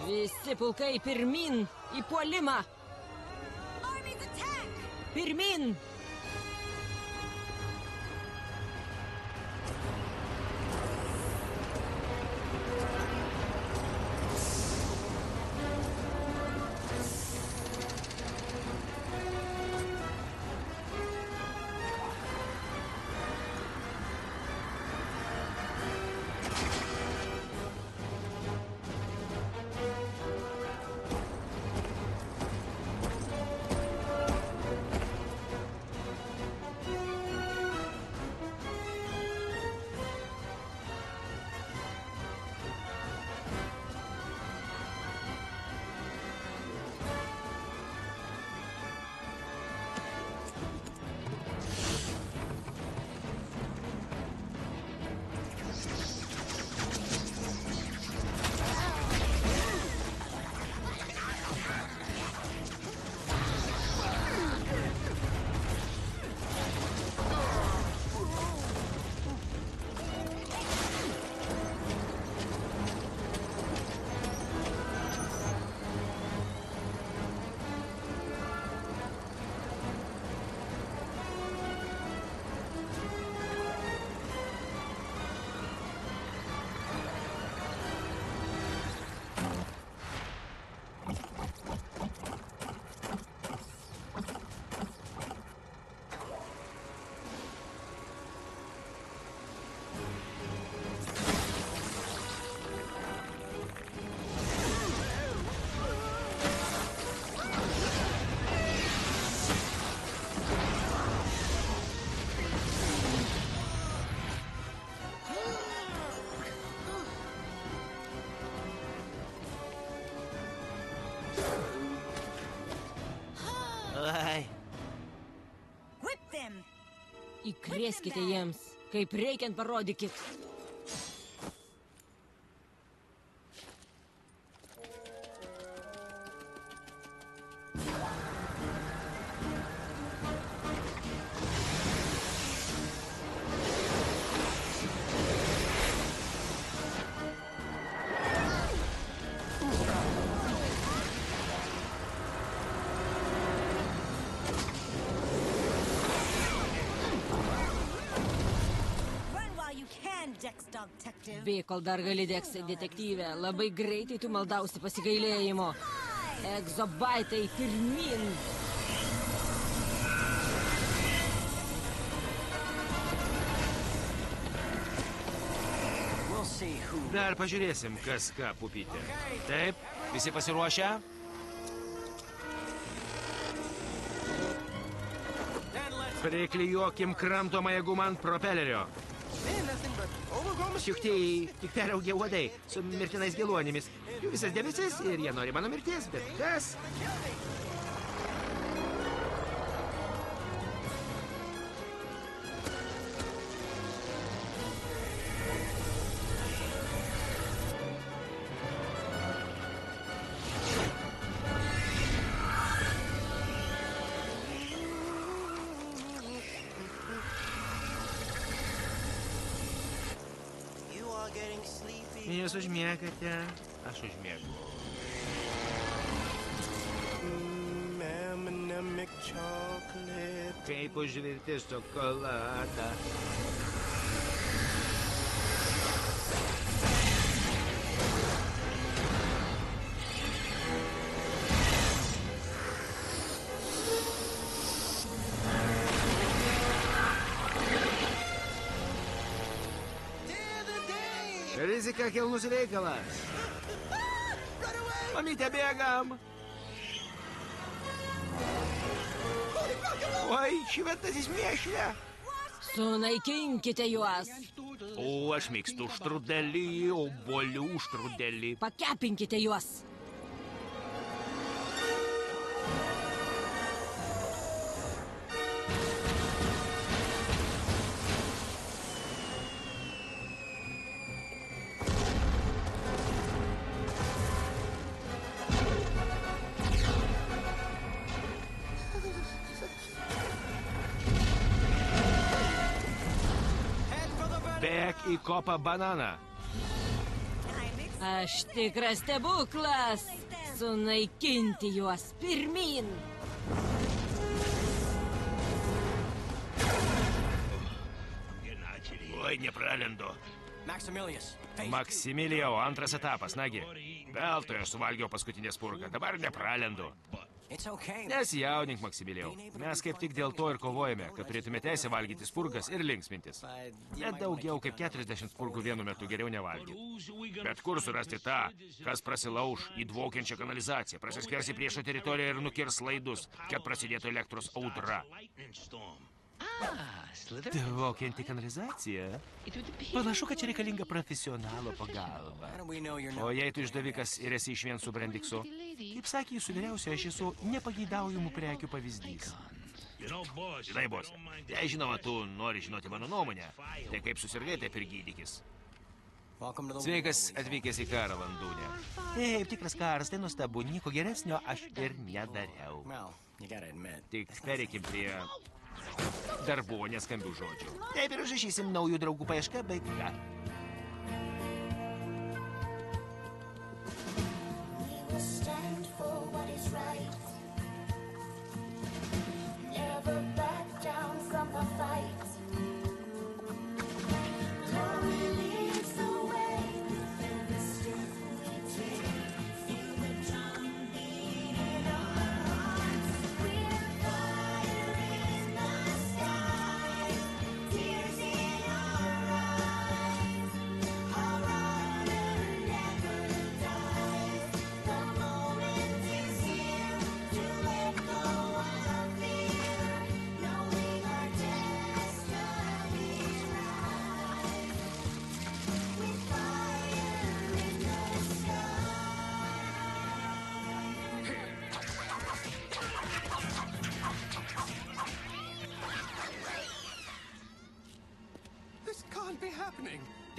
Visi pulkai pirmin į puolimą. Pirmin. Oi. Įkrėskite jiems, kaip reikiant parodykit. Bėk, kol dar gali, Deksai, detektyvė. Labai greitai tu maldausi pasigailėjimo. Egzobaitai, pirmin! Dar pažiūrėsim, kas ką, pupytė. Taip, visi pasiruošę? Priklijuokim kramtomąją gumą ant propelerio. Šiuktieji tik peraugė uodai su mirtinais geluonimis. Jų visas dėmesys ir jie nori mano mirties, bet kas? Jūs užmiegate, aš užmiegu. Kaip užvirti šokoladą. Rizika kilnus reikalas. Mamytė, bėgam. Oi, šventasis mėšlė. Sunaikinkite juos. O, aš mėgstuštrudelį, obuoliųštrudelį. Pakepinkite juos. Bėk į kopą bananą. Aš tikras stebuklas. Sunaikinti juos pirmin. Oi, nepralendu. Maksimilijau, antras etapas, nagi. Veltui aš suvalgiau paskutinę spurgą, dabar nepralendu. Nesijaudink, Maksimilijau. Mes kaip tik dėl to ir kovojame, kad turėtume teisę valgyti spurgas ir linksmintis. Bet daugiau kaip 40 spurgų vienu metu geriau nevalgyti. Bet kur surasti tą, kas prasilauš į dvokiančią kanalizaciją, prasiskers į priešo teritoriją ir nukirs laidus, kad prasidėtų elektros audra. Dvokianti kanalizacija? Panašu, kad čia reikalinga profesionalo pagalba. O jei tu išdavikas ir esi išvien su Brendiksu, kaip sakė jūsų vyriausia, aš esu nepageidaujamų prekių pavyzdys. Žinai, bos, jei žinoma, tu nori žinoti mano nuomonę, tai kaip susirgai, taip ir gydykis. Sveikas atvykęs į karą, Landūne. Taip, tikras karas, tai nuostabu, nieko geresnio aš ir nedariau. Tik pereikim prie darbų, neskambių žodžių. Taip ir užrašysim naujų draugų paiešką, baigta.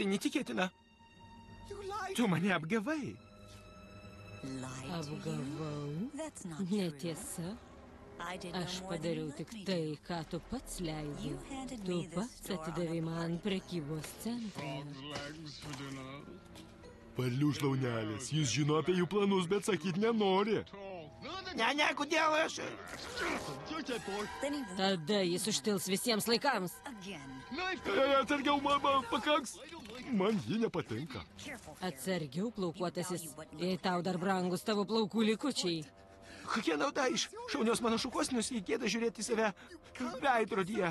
Tai netikėtina. Tu mane apgavai. Apgavau. Netiesa. Aš padariau tik tai, ką tu pats leidai. Tu pats atidavai man prekybos centrą. Varlių šlaunelės, jis žino apie jų planus, bet sakyt nenori. Ne, kodėl aš... Tada jis užtils visiems laikams. Atsargiau, mama, pakaks. Man ji nepatinka. Atsargiau, plaukuotasis, jei tau dar brangus tavo plaukų likučiai. Kokia nauda iš šaunios mano šukosnius į gėdą žiūrėti save veidrodyje.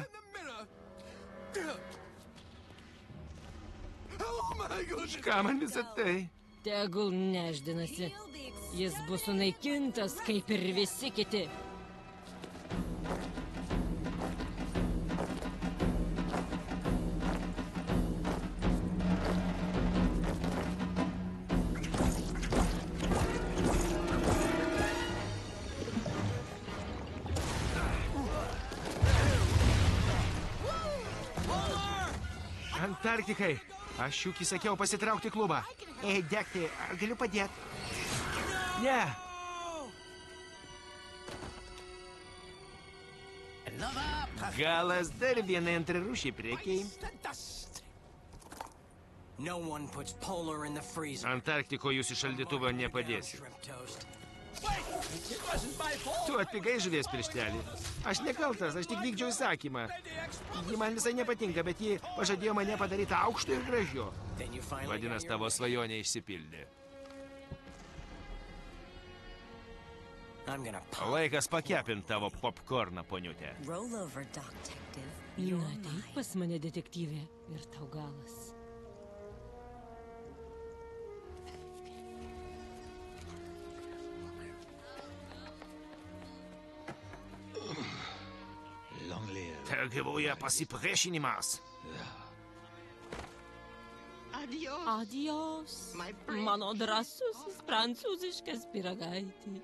Ką man visą tai? Tegul neždinasi. Jis bus sunaikintas, kaip ir visi kiti. Antarktikai, aš juk įsakiau pasitraukti klubą. Ei, Dektai, ar galiu padėti? Ne. Galas dar vienai antrarūšiai prekiai. Antarktiko jūs iš šaldytuvo nepadėsi. Tu atpigai žuvies pirštelį. Aš nekaltas, aš tik vykdžiau įsakymą. Ji man visai nepatinka, bet ji pažadėjo mane padaryti aukštu ir gražiu. Vadinas, tavo svajonė išsipildė. Laikas pakepinti tavo popkorną, poniutė. Na, ateik pas mane, detektyvė, ir tau galas. Te gyvuoja pasipriešinimas. Adios, mano drąsusis prancūziškas pyragaitį.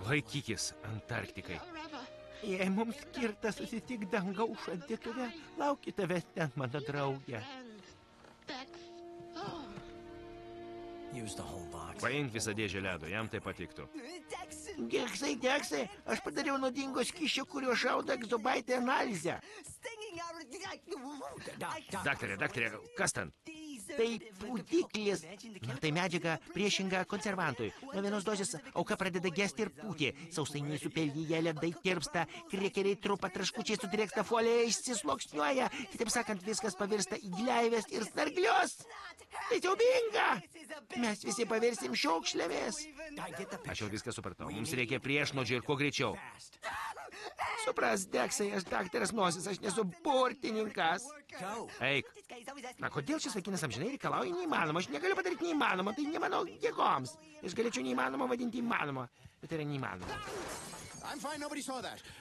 Laikykis, Antarktikai. Jei mums skirta susitik dangaus šaldytuve, lauki tavęs ten, mano draugė. Paimk visą dėžę ledo, jam tai patiktų. Deksai, aš padariau naudingo skysčio, kurio šaudo egzobaitė analizę. Daktare, kas ten? Tai pūtiklis. Tai medžiaga priešinga konservantui. Nuo vienos dozės auka pradeda gesti ir pūti. Sausainiai supelyje, ledai tirpsta, kriekeriai trupa, traškučiai sudrėksta, folija išsisluoksniuoja. Kitaip sakant, viskas pavirsta į gleivės ir snarglius. Tai siaubinga. Mes visi pavirsim šiukšlėmis. Aš jau viską supratau. Mums reikia priešnuodžio ir kuo greičiau. Supras, Deksai, aš daktaras Nosis, aš nesu burtininkas. Eik. Na, kodėl šis vaikinas amžinai reikalauja neįmanoma? Aš negaliu padaryti neįmanoma, tai ne mano jėgoms. Aš galėčiau neįmanoma vadinti įmanoma, bet tai yra neįmanoma.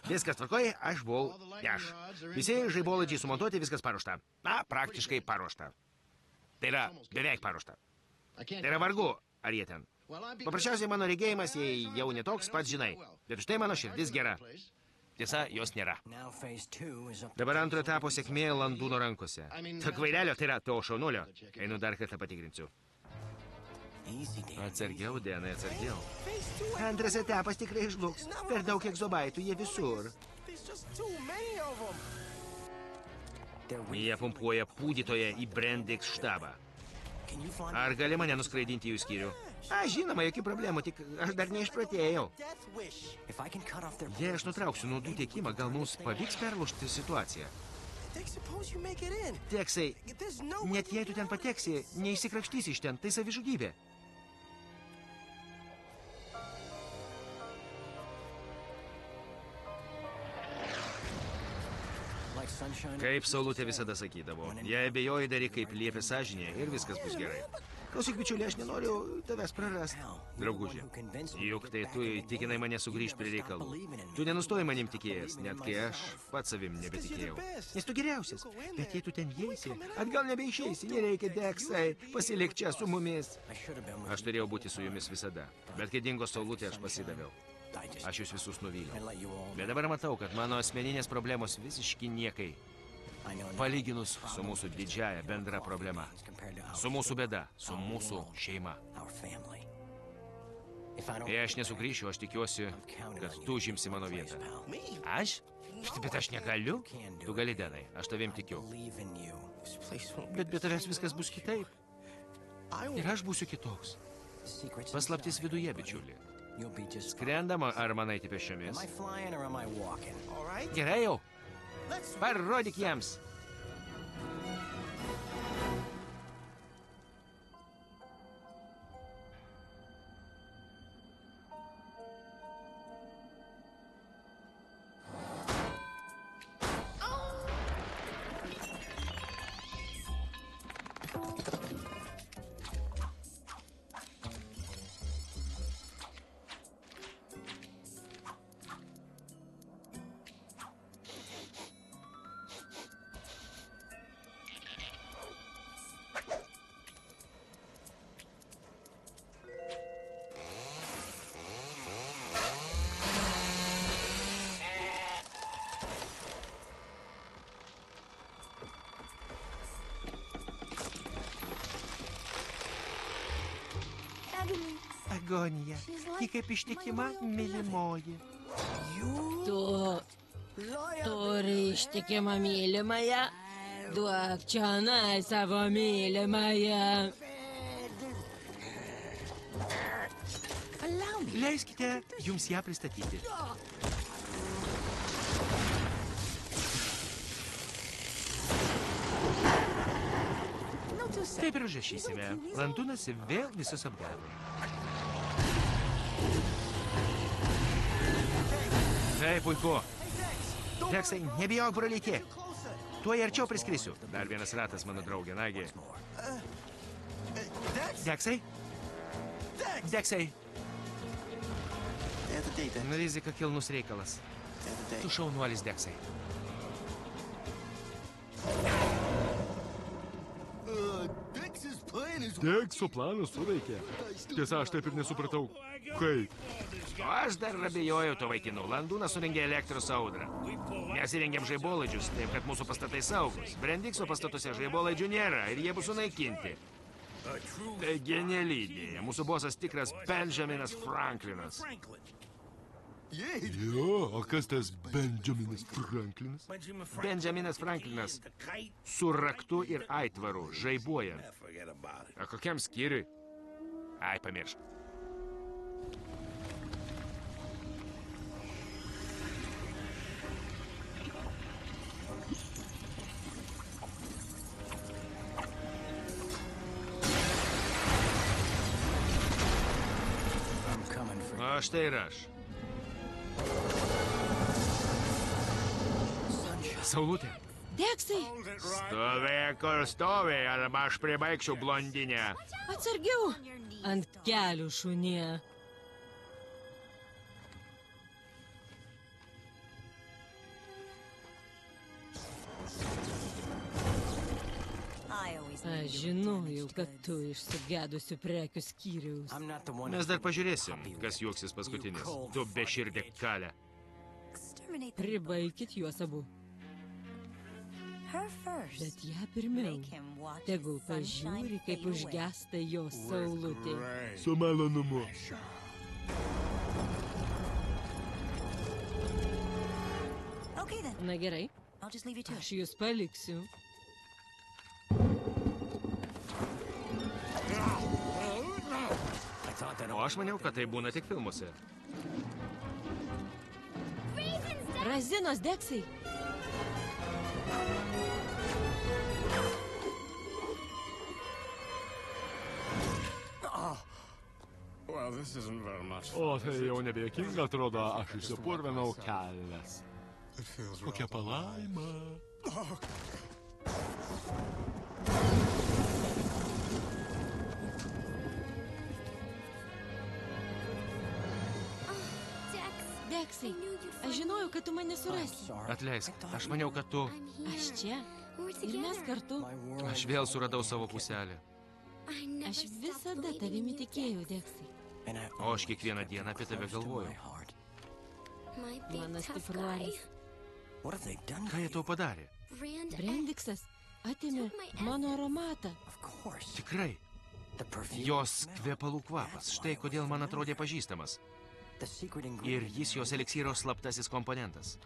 Viskas tvarkoja, aš buvau aš. Visi žaibolaidžiai sumontuoti, viskas paruošta. Na, praktiškai paruošta. Tai yra beveik paruošta. Tai yra vargu, ar jie ten. Paprasčiausiai mano regėjimas, jei jau netoks, pats žinai. Bet štai mano širdis gera. Tiesa, jos nėra. Dabar antro etapo sėkmė Landūno rankose. Ta kvailelio, tai yra to šaunulio. Einu dar kartą patikrinsiu. Atsargiau, Denai, atsargiau. Antras etapas tikrai žlugs. Per daug egzobaitų, jie visur. Jie pumpuoja pūdytoje į Brendix štabą. Ar gali mane nuskraidinti jų skyrių? Žinoma, jokių problemų, tik aš dar neišprotėjau. Jei aš nutrauksiu nuodų tiekimą, gal mums pavyks perlaužti situaciją? Deksai, net jei tu ten pateksi, neišsikrapštysi iš ten, tai savižudybė. Kaip saulutė visada sakydavo, jei abejoji daryk kaip liepia sąžinė ir viskas bus gerai. Klausyk, bičiuli, aš nenoriu tavęs prarasti. Draugužė, juk tai tu įtikinai mane sugrįžti prie reikalų. Tu nenustoji manim tikėjęs, net kai aš pats savim nebetikėjau. Nes tu geriausias. Bet jei tu ten įeisi, atgal nebeišeisi, nereikia, Deksai, pasilik čia su mumis. Aš turėjau būti su jumis visada, bet kai dingo saulutė, aš pasidaviau. Aš jūs visus nuvyliau. Bet dabar matau, kad mano asmeninės problemos visiški niekai. Palyginus su mūsų didžiaja bendra problema. Su mūsų bėda, su mūsų šeima. Jei aš nesugrįšiu, aš tikiuosi, kad tu užimsi mano vietą. Aš? Bet aš negaliu. Tu gali, Denai, aš tavim tikiu. Bet be tavęs viskas bus kitaip. Ir aš būsiu kitoks. Paslaptis viduje, bičiuli. Skrendama ar man eiti pėsčiomis? Gerai jau. Parodyk jiems. Agonija. Ji kaip ištikima mylimoji. Tu ištikima mylimąją? Duok čionai savo mylimąją. Leiskite jums ją pristatyti. Taip ir užrašysime. Lantunas vėl visus apgavo. Taip, puiku. Deksai, nebijok, brolytė. Tuoj arčiau priskrisiu. Dar vienas ratas, mano draugė, nagi. Deksai? Deksai. Rizika kilnus reikalas. Tu šaunuolis, Deksai. Dekso planas suveikė. Tiesa, aš taip ir nesupratau, kaip. O aš dar abejojau to vaikinu. Landūnas surengė elektros audrą. Mes įrengėm žaibolaidžius, taip kad mūsų pastatai saugus. Brendikso pastatuose žaibolaidžių nėra ir jie bus sunaikinti. Tai geniali idėja. Mūsų bosas tikras Benjaminas Franklinas. Jo, o kas tas Benjaminas Franklinas? Benjaminas Franklinas su raktu ir aitvaru žaibuojant. A kokiam skyriui? Ai, pamiršk. O štai ir aš. Saulutė. Deksai! Stovėk, kur stovė, arba aš pribaigčiau blondinę. Atsargiau! Ant kelių, šunie. Aš žinojau, kad tu iš sugedusių prekių skyriaus. Mes dar pažiūrėsim, kas juoksis paskutinis. Tu beširdė kalė. Pribaikit juos abu. Bet ją pirmiau. Tegul pažiūri, kaip užgesta jos saulutė. Su malonumu. Na gerai, aš jūs paliksiu. O aš maniau, kad tai būna tik filmuose. Razinos, Deksai! O tai jau nebėkinga, atrodo, aš išsipurvinau kelnes. Kokia palaima. Deksai, aš žinojau, kad tu mane surasi. Atleisk, aš maniau, kad tu... Aš čia ir mes kartu. Aš vėl suradau savo puselę. Aš visada tavimi tikėjau, Deksai. O aš kiekvieną dieną apie tave galvoju. Mano stipruolis. Ką jie tau padarė? Brendiksas atėmė mano aromatą. Tikrai. Jos kvepalų kvapas. Štai kodėl man atrodė pažįstamas. Ir jis jos eliksyro slaptasis komponentas.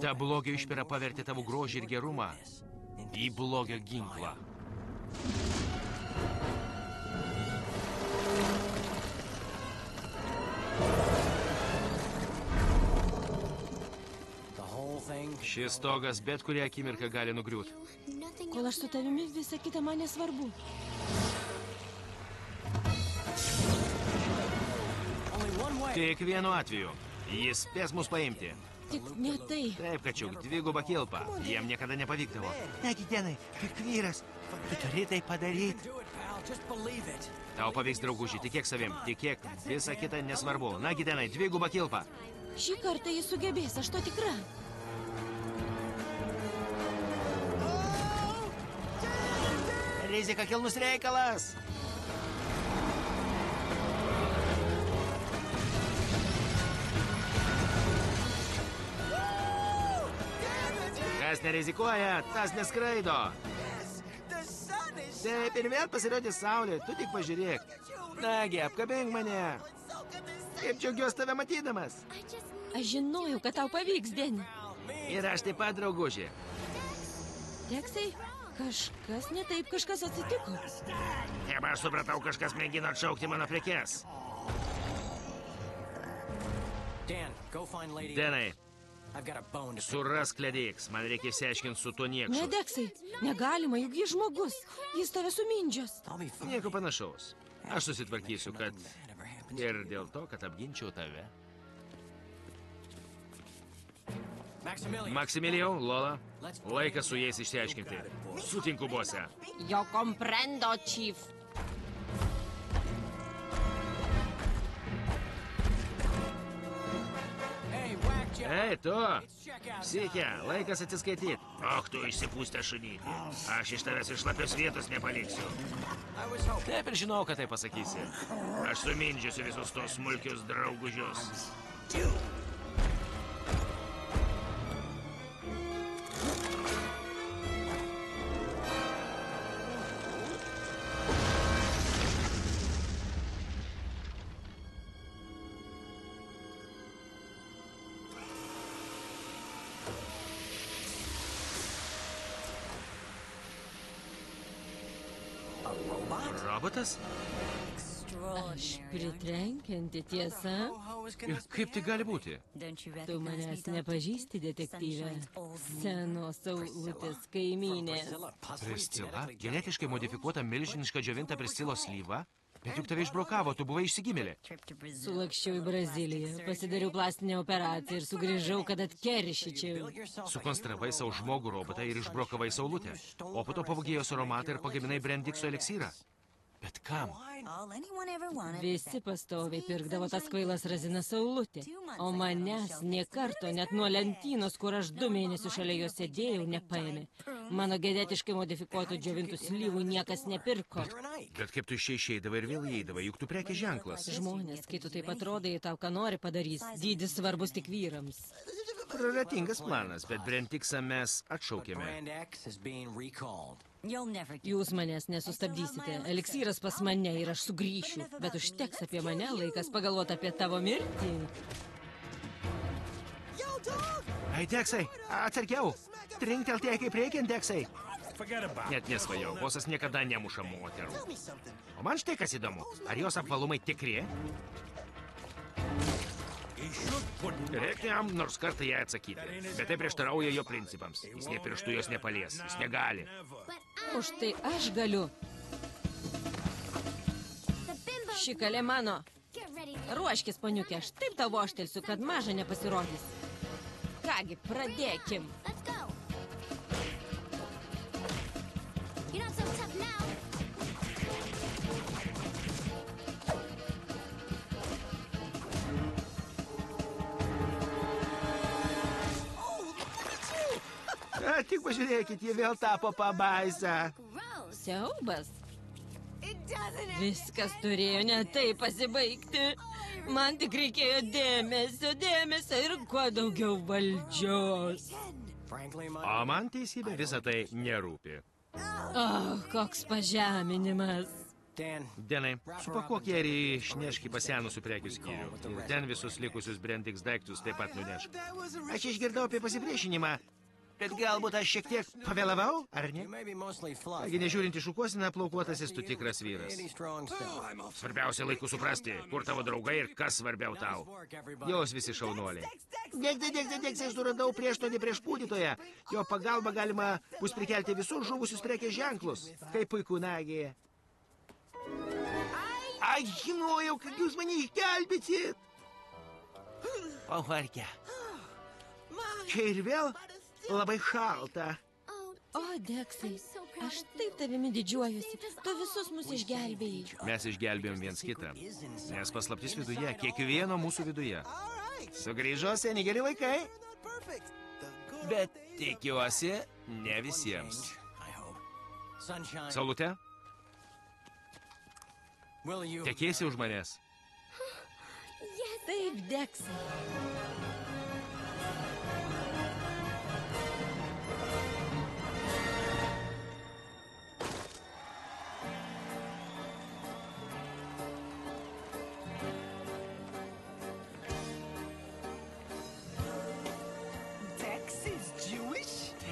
Ta blogio išpira pavertė tavo grožį ir gerumą į blogio ginklą. Šis stogas bet kurią akimirką gali nugriūti. Kol aš su tavimi, visa kita man nesvarbu. Tik vienu atveju. Jis spės mus paimti. Tik ne tai. Taip, kačiuk, dvigubą kilpą. Jiem niekada nepavykdavo. Negi, Denai, tik vyras. Tu turi tai padaryti. Tau pavyks, drauguži, tikėk savim. Tikėk, visa kita nesvarbu. Nagi, Denai, dvigubą kilpą. Šį kartą jis sugebės, aš to tikra. Rizika kilnus reikalas. Kas nerizikuoja, tas neskraido. Taip, ir vėl pasirodys saulė, tu tik pažiūrėk. Nagi, apkabink mane. Kaip džiaugiuosi tave matydamas. Aš žinojau, kad tau pavyks, Deni. Ir aš taip pat, drauguži. Deksai, kažkas ne taip, kažkas atsitiko. Taip, aš supratau, kažkas mėgino atšaukti mano prekes. Denai, surask Ledyks, man reikia išsiaiškinti su tuo niekšu. Ne, Deksai, negalima, juk jis žmogus. Jis tave sumindžios. Nieko panašaus. Aš susitvarkysiu, kad... Ir dėl to, kad apginčiau tave. Maximiliau, Lola, laikas su jais išsiaiškinti. Sutinku, bose. Jo comprendo, chief. Ei, tu! Psiche, laikas atsiskaityti. Och, tu išsipūstę šunyti. Aš iš tavęs iš šlapios vietos nepaliksiu. Taip ir žinau, kad tai pasakysi. Aš sumindžiusiu visus tos smulkius draugužius. Robotas? Aš pritrenkianti, tiesa? Ir kaip tai gali būti? Tu manęs nepažįsti, detektyvė. Senos saulutės kaimynės. Priscila? Genetiškai modifikuota milžiniška džiovinta Priscilos slyva? Bet juk tave išbrokavo, tu buvai išsigimėlė. Sulakščiau į Braziliją, pasidariau plastinę operaciją ir sugrįžau, kad atkeršyčiau. Sukonstravai savo žmogų robotą ir išbrokavai saulutę. O po to pavogėjos aromatą ir pagaminai Brendikso eliksyrą. Bet kam? Visi pastoviai pirkdavo tas kvailas razinas saulutė. O manęs nė karto, net nuo lentynos, kur aš 2 mėnesius šalia jos sėdėjau, nepaėmė. Mano genetiškai modifikuotų džiovintų slyvų niekas nepirko. Bet kaip tu išeidavai ir vėl įeidavai, juk tu prekės ženklas. Žmonės, kai tu taip atrodai, tau ką nori padarys. Dydis svarbus tik vyrams. Praratingas planas, Bet Brendiksą mes atšaukėme. Jūs manęs nesustabdysite. Eliksyras pas mane ir aš sugrįšiu. Bet užteks apie mane, laikas pagalvoti apie tavo mirtį. Ei, Deksai, atsargiau. Trinktelti, kaip reikiant, Deksai. Net nesvajau, bosas niekada nemuša moterų. O man štai kas įdomu, ar jos apvalumai tikri? Reikia jam nors kartą ją atsakyti, bet tai prieštarauja jo principams. Jis nė pirštų jos nepalies, jis negali. Už tai aš galiu. Ši kalė mano. Ruoškis, paniukė, aš taip tau voštelsiu, kad maža nepasirodys. Kągi, pradėkim. tik pažiūrėkit, jie vėl tapo pabaisa. Siaubas. Viskas turėjo ne taip pasibaigti. Man tik reikėjo dėmesio ir kuo daugiau valdžios. O man teisybė visą tai nerūpi. Koks pažeminimas. Denai, supakuok ją ir išnešk į pasenusių prekių skyrių. Ir ten visus likusius Brendix daiktus taip pat nunešk. Aš išgirdau apie pasipriešinimą, bet galbūt aš šiek tiek pavėlavau, ar ne? Taigi, nežiūrint į šukuosiną, plaukuotasis tu tikras vyras. Svarbiausia laiku suprasti, kur tavo draugai ir kas svarbiau tau. Jos visi šaunuoliai. Dėk, aš suradau prieš pūdytoją. Jo pagalba galima bus prikelti visus žuvusius prekės ženklus. Kaip puiku, nagi. Aš žinojau, kad jūs mane išgelbėsit. Pavarkę. Čia ir vėl labai šalta. O, Deksai, aš taip tavimi didžiuojuosi. Tu visus mus išgelbėjai. Mes išgelbėjom viens kitą. Nes paslaptis viduje, kiekvieno mūsų viduje. Sugrįžo seni geri vaikai. Bet tikiuosi, ne visiems. Saulute? Tekėsi už manęs? Taip, Deksai.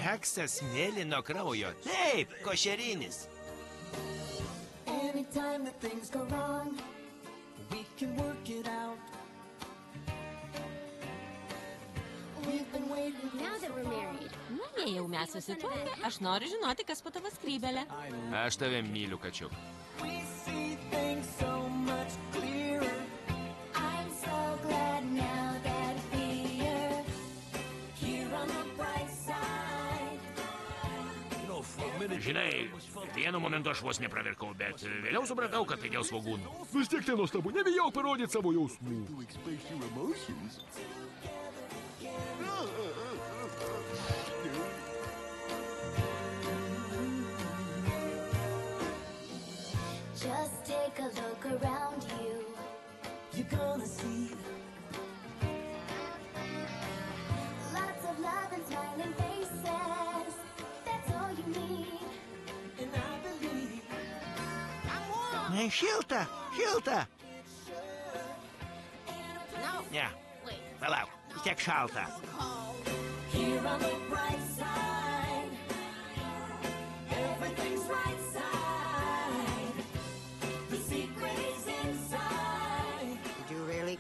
Deksas mėlyno kraujo. Taip, košerinis. Anytime that things go wrong, we can work it out. We've been waiting Now that we're married, Na, jei jau mes susituokę, aš noriu žinoti, kas po tavo skrybelę. Aš tave myliu, kačiuk. we see things so much clearer. I'm so glad now that we're here on the bright side. Žinai, vienu momentu aš vos nepravirkau, bet vėliau supratau, kad tai dėl svogūnų. Vis tiek tai nuostabu, nebijau parodyti savo jausmų. Just take a look around you. You're gonna see lots of love and smiling faces. That's all you need. And I believe Šilta. Ne, palauk, vis tiek šalta. here on the bright side, everything's right side. The secret is inside.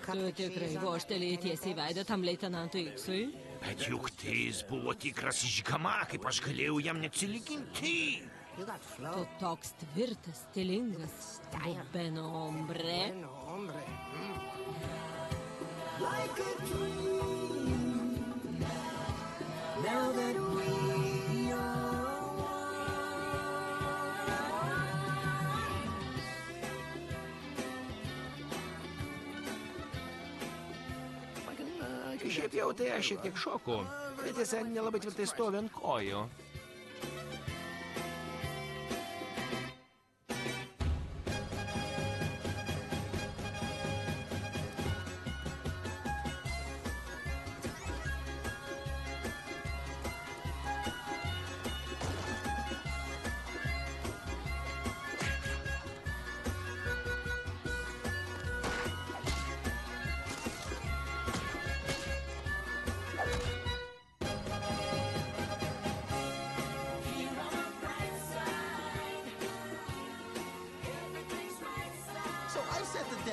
Tu tikrai vožtelėjai tiesiai veidą tam leitenantui Iksui? Bet juk tai jis buvo tikras išgama, kaip aš galėjau jam neatsiliginti. Tu toks tvirtas, stilingas, bubeno hombre. Like a dream. Now that we are Šiaip jau tai aš šiek tiek šoku. Bet tiesa, nelabai tvirtai stovi ant kojų.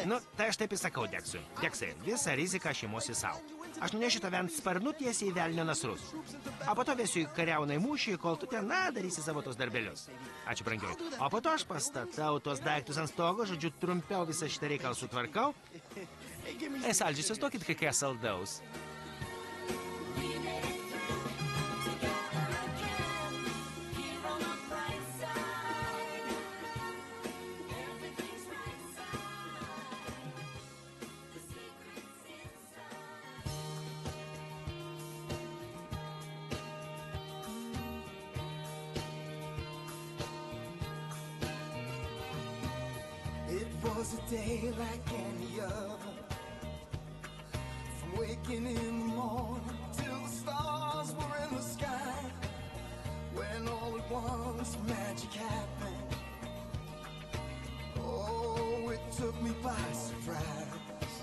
Nu, tai aš taip įsakau Deksui. Deksai, visą riziką aš imuosi savo. Aš nunešiu tave ant sparnų tiesiai į velnio nasrus. O po to vesiu į kariauną į mūšį, kol tu ten, darysi savo tos darbelius. Ačiū, brangioji. O po to aš pastatau tos daiktus ant stogo, žodžiu, trumpiau visą šitą reikalą sutvarkau. Saldžiusios duokit kai ką saldaus. was a day like any other. From waking in the morning till the stars were in the sky. When all at once magic happened. Oh, it took me by surprise.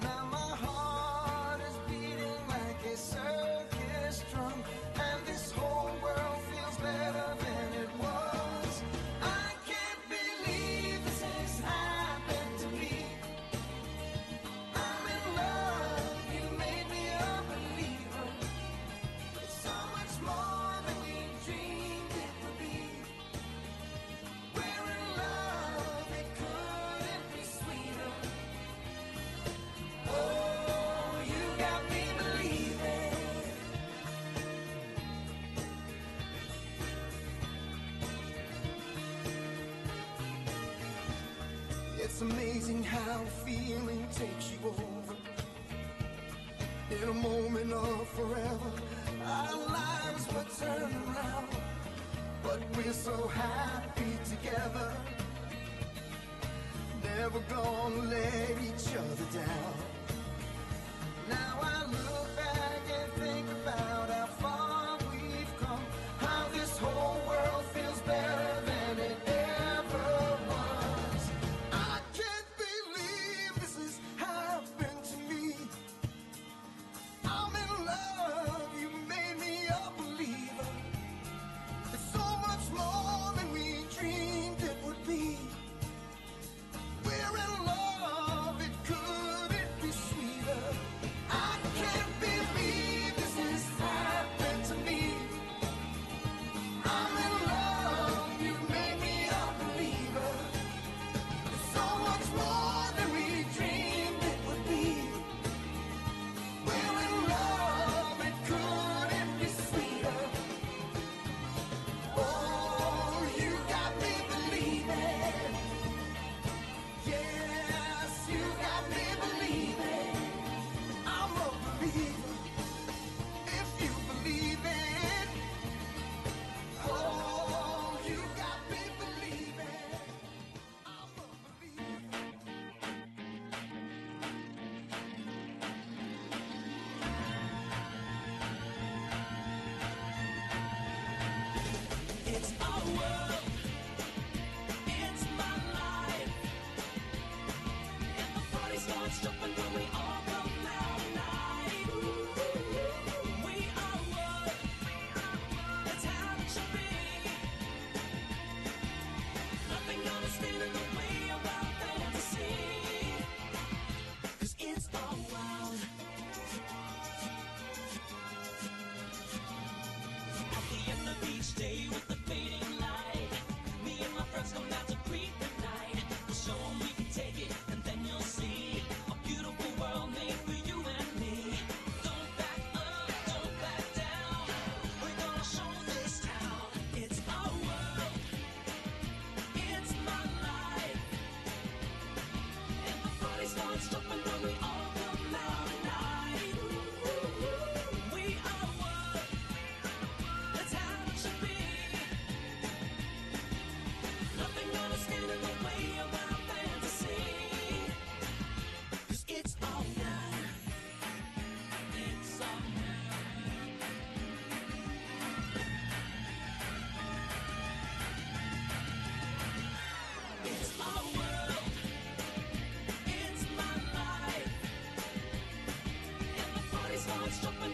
Now my heart is beating like a circus drum, and this whole world feels better than it was. I can't believe this has happened to me. I'm in love, you made me a believer. It's so much more than we dreamed it would be. We're in love, it couldn't be sweeter. Oh, you got me believing. It's amazing how a feeling takes you over. In a moment of forever, our lives were turned around, but we're so happy together. Never gonna let each other down. Now I look back and think about how far we've come, how this whole world feels better than it ever was. I can't believe this has happened to me. I'm in love, you made me a believer. It's so much more than we dreamed it would be. We're in love, it couldn't be sweeter. I can't believe this has happened to me. I'm in love, you made me a believer. It's so much more than we dreamed it would be. We're in love, it couldn't be sweeter. Oh, you got me believing. Yes, you got me believing. I'm a believer. If you believe it. Oh, you got me believing. I'm a believer. It's our world. It's my life. And the party starts jumping when we all come out tonight. We are one. That's how it should be. Nothing gonna stand in the way of our fantasy. 'Cause it's all wild. At the end of each day with the fading light, me and my friends come out to greet the night. We'll show 'em we can take it, and then you'll see a beautiful world made for you and me. Don't back up, don't back down. We're gonna show this town. It's our world. It's my life. And the party starts jumping when we all come out tonight. We are one. That's how it should be. Nothing gonna stand in the way of our fantasy. 'Cause it's all night. It's all night. It's our world. It's my life. And the party starts jumping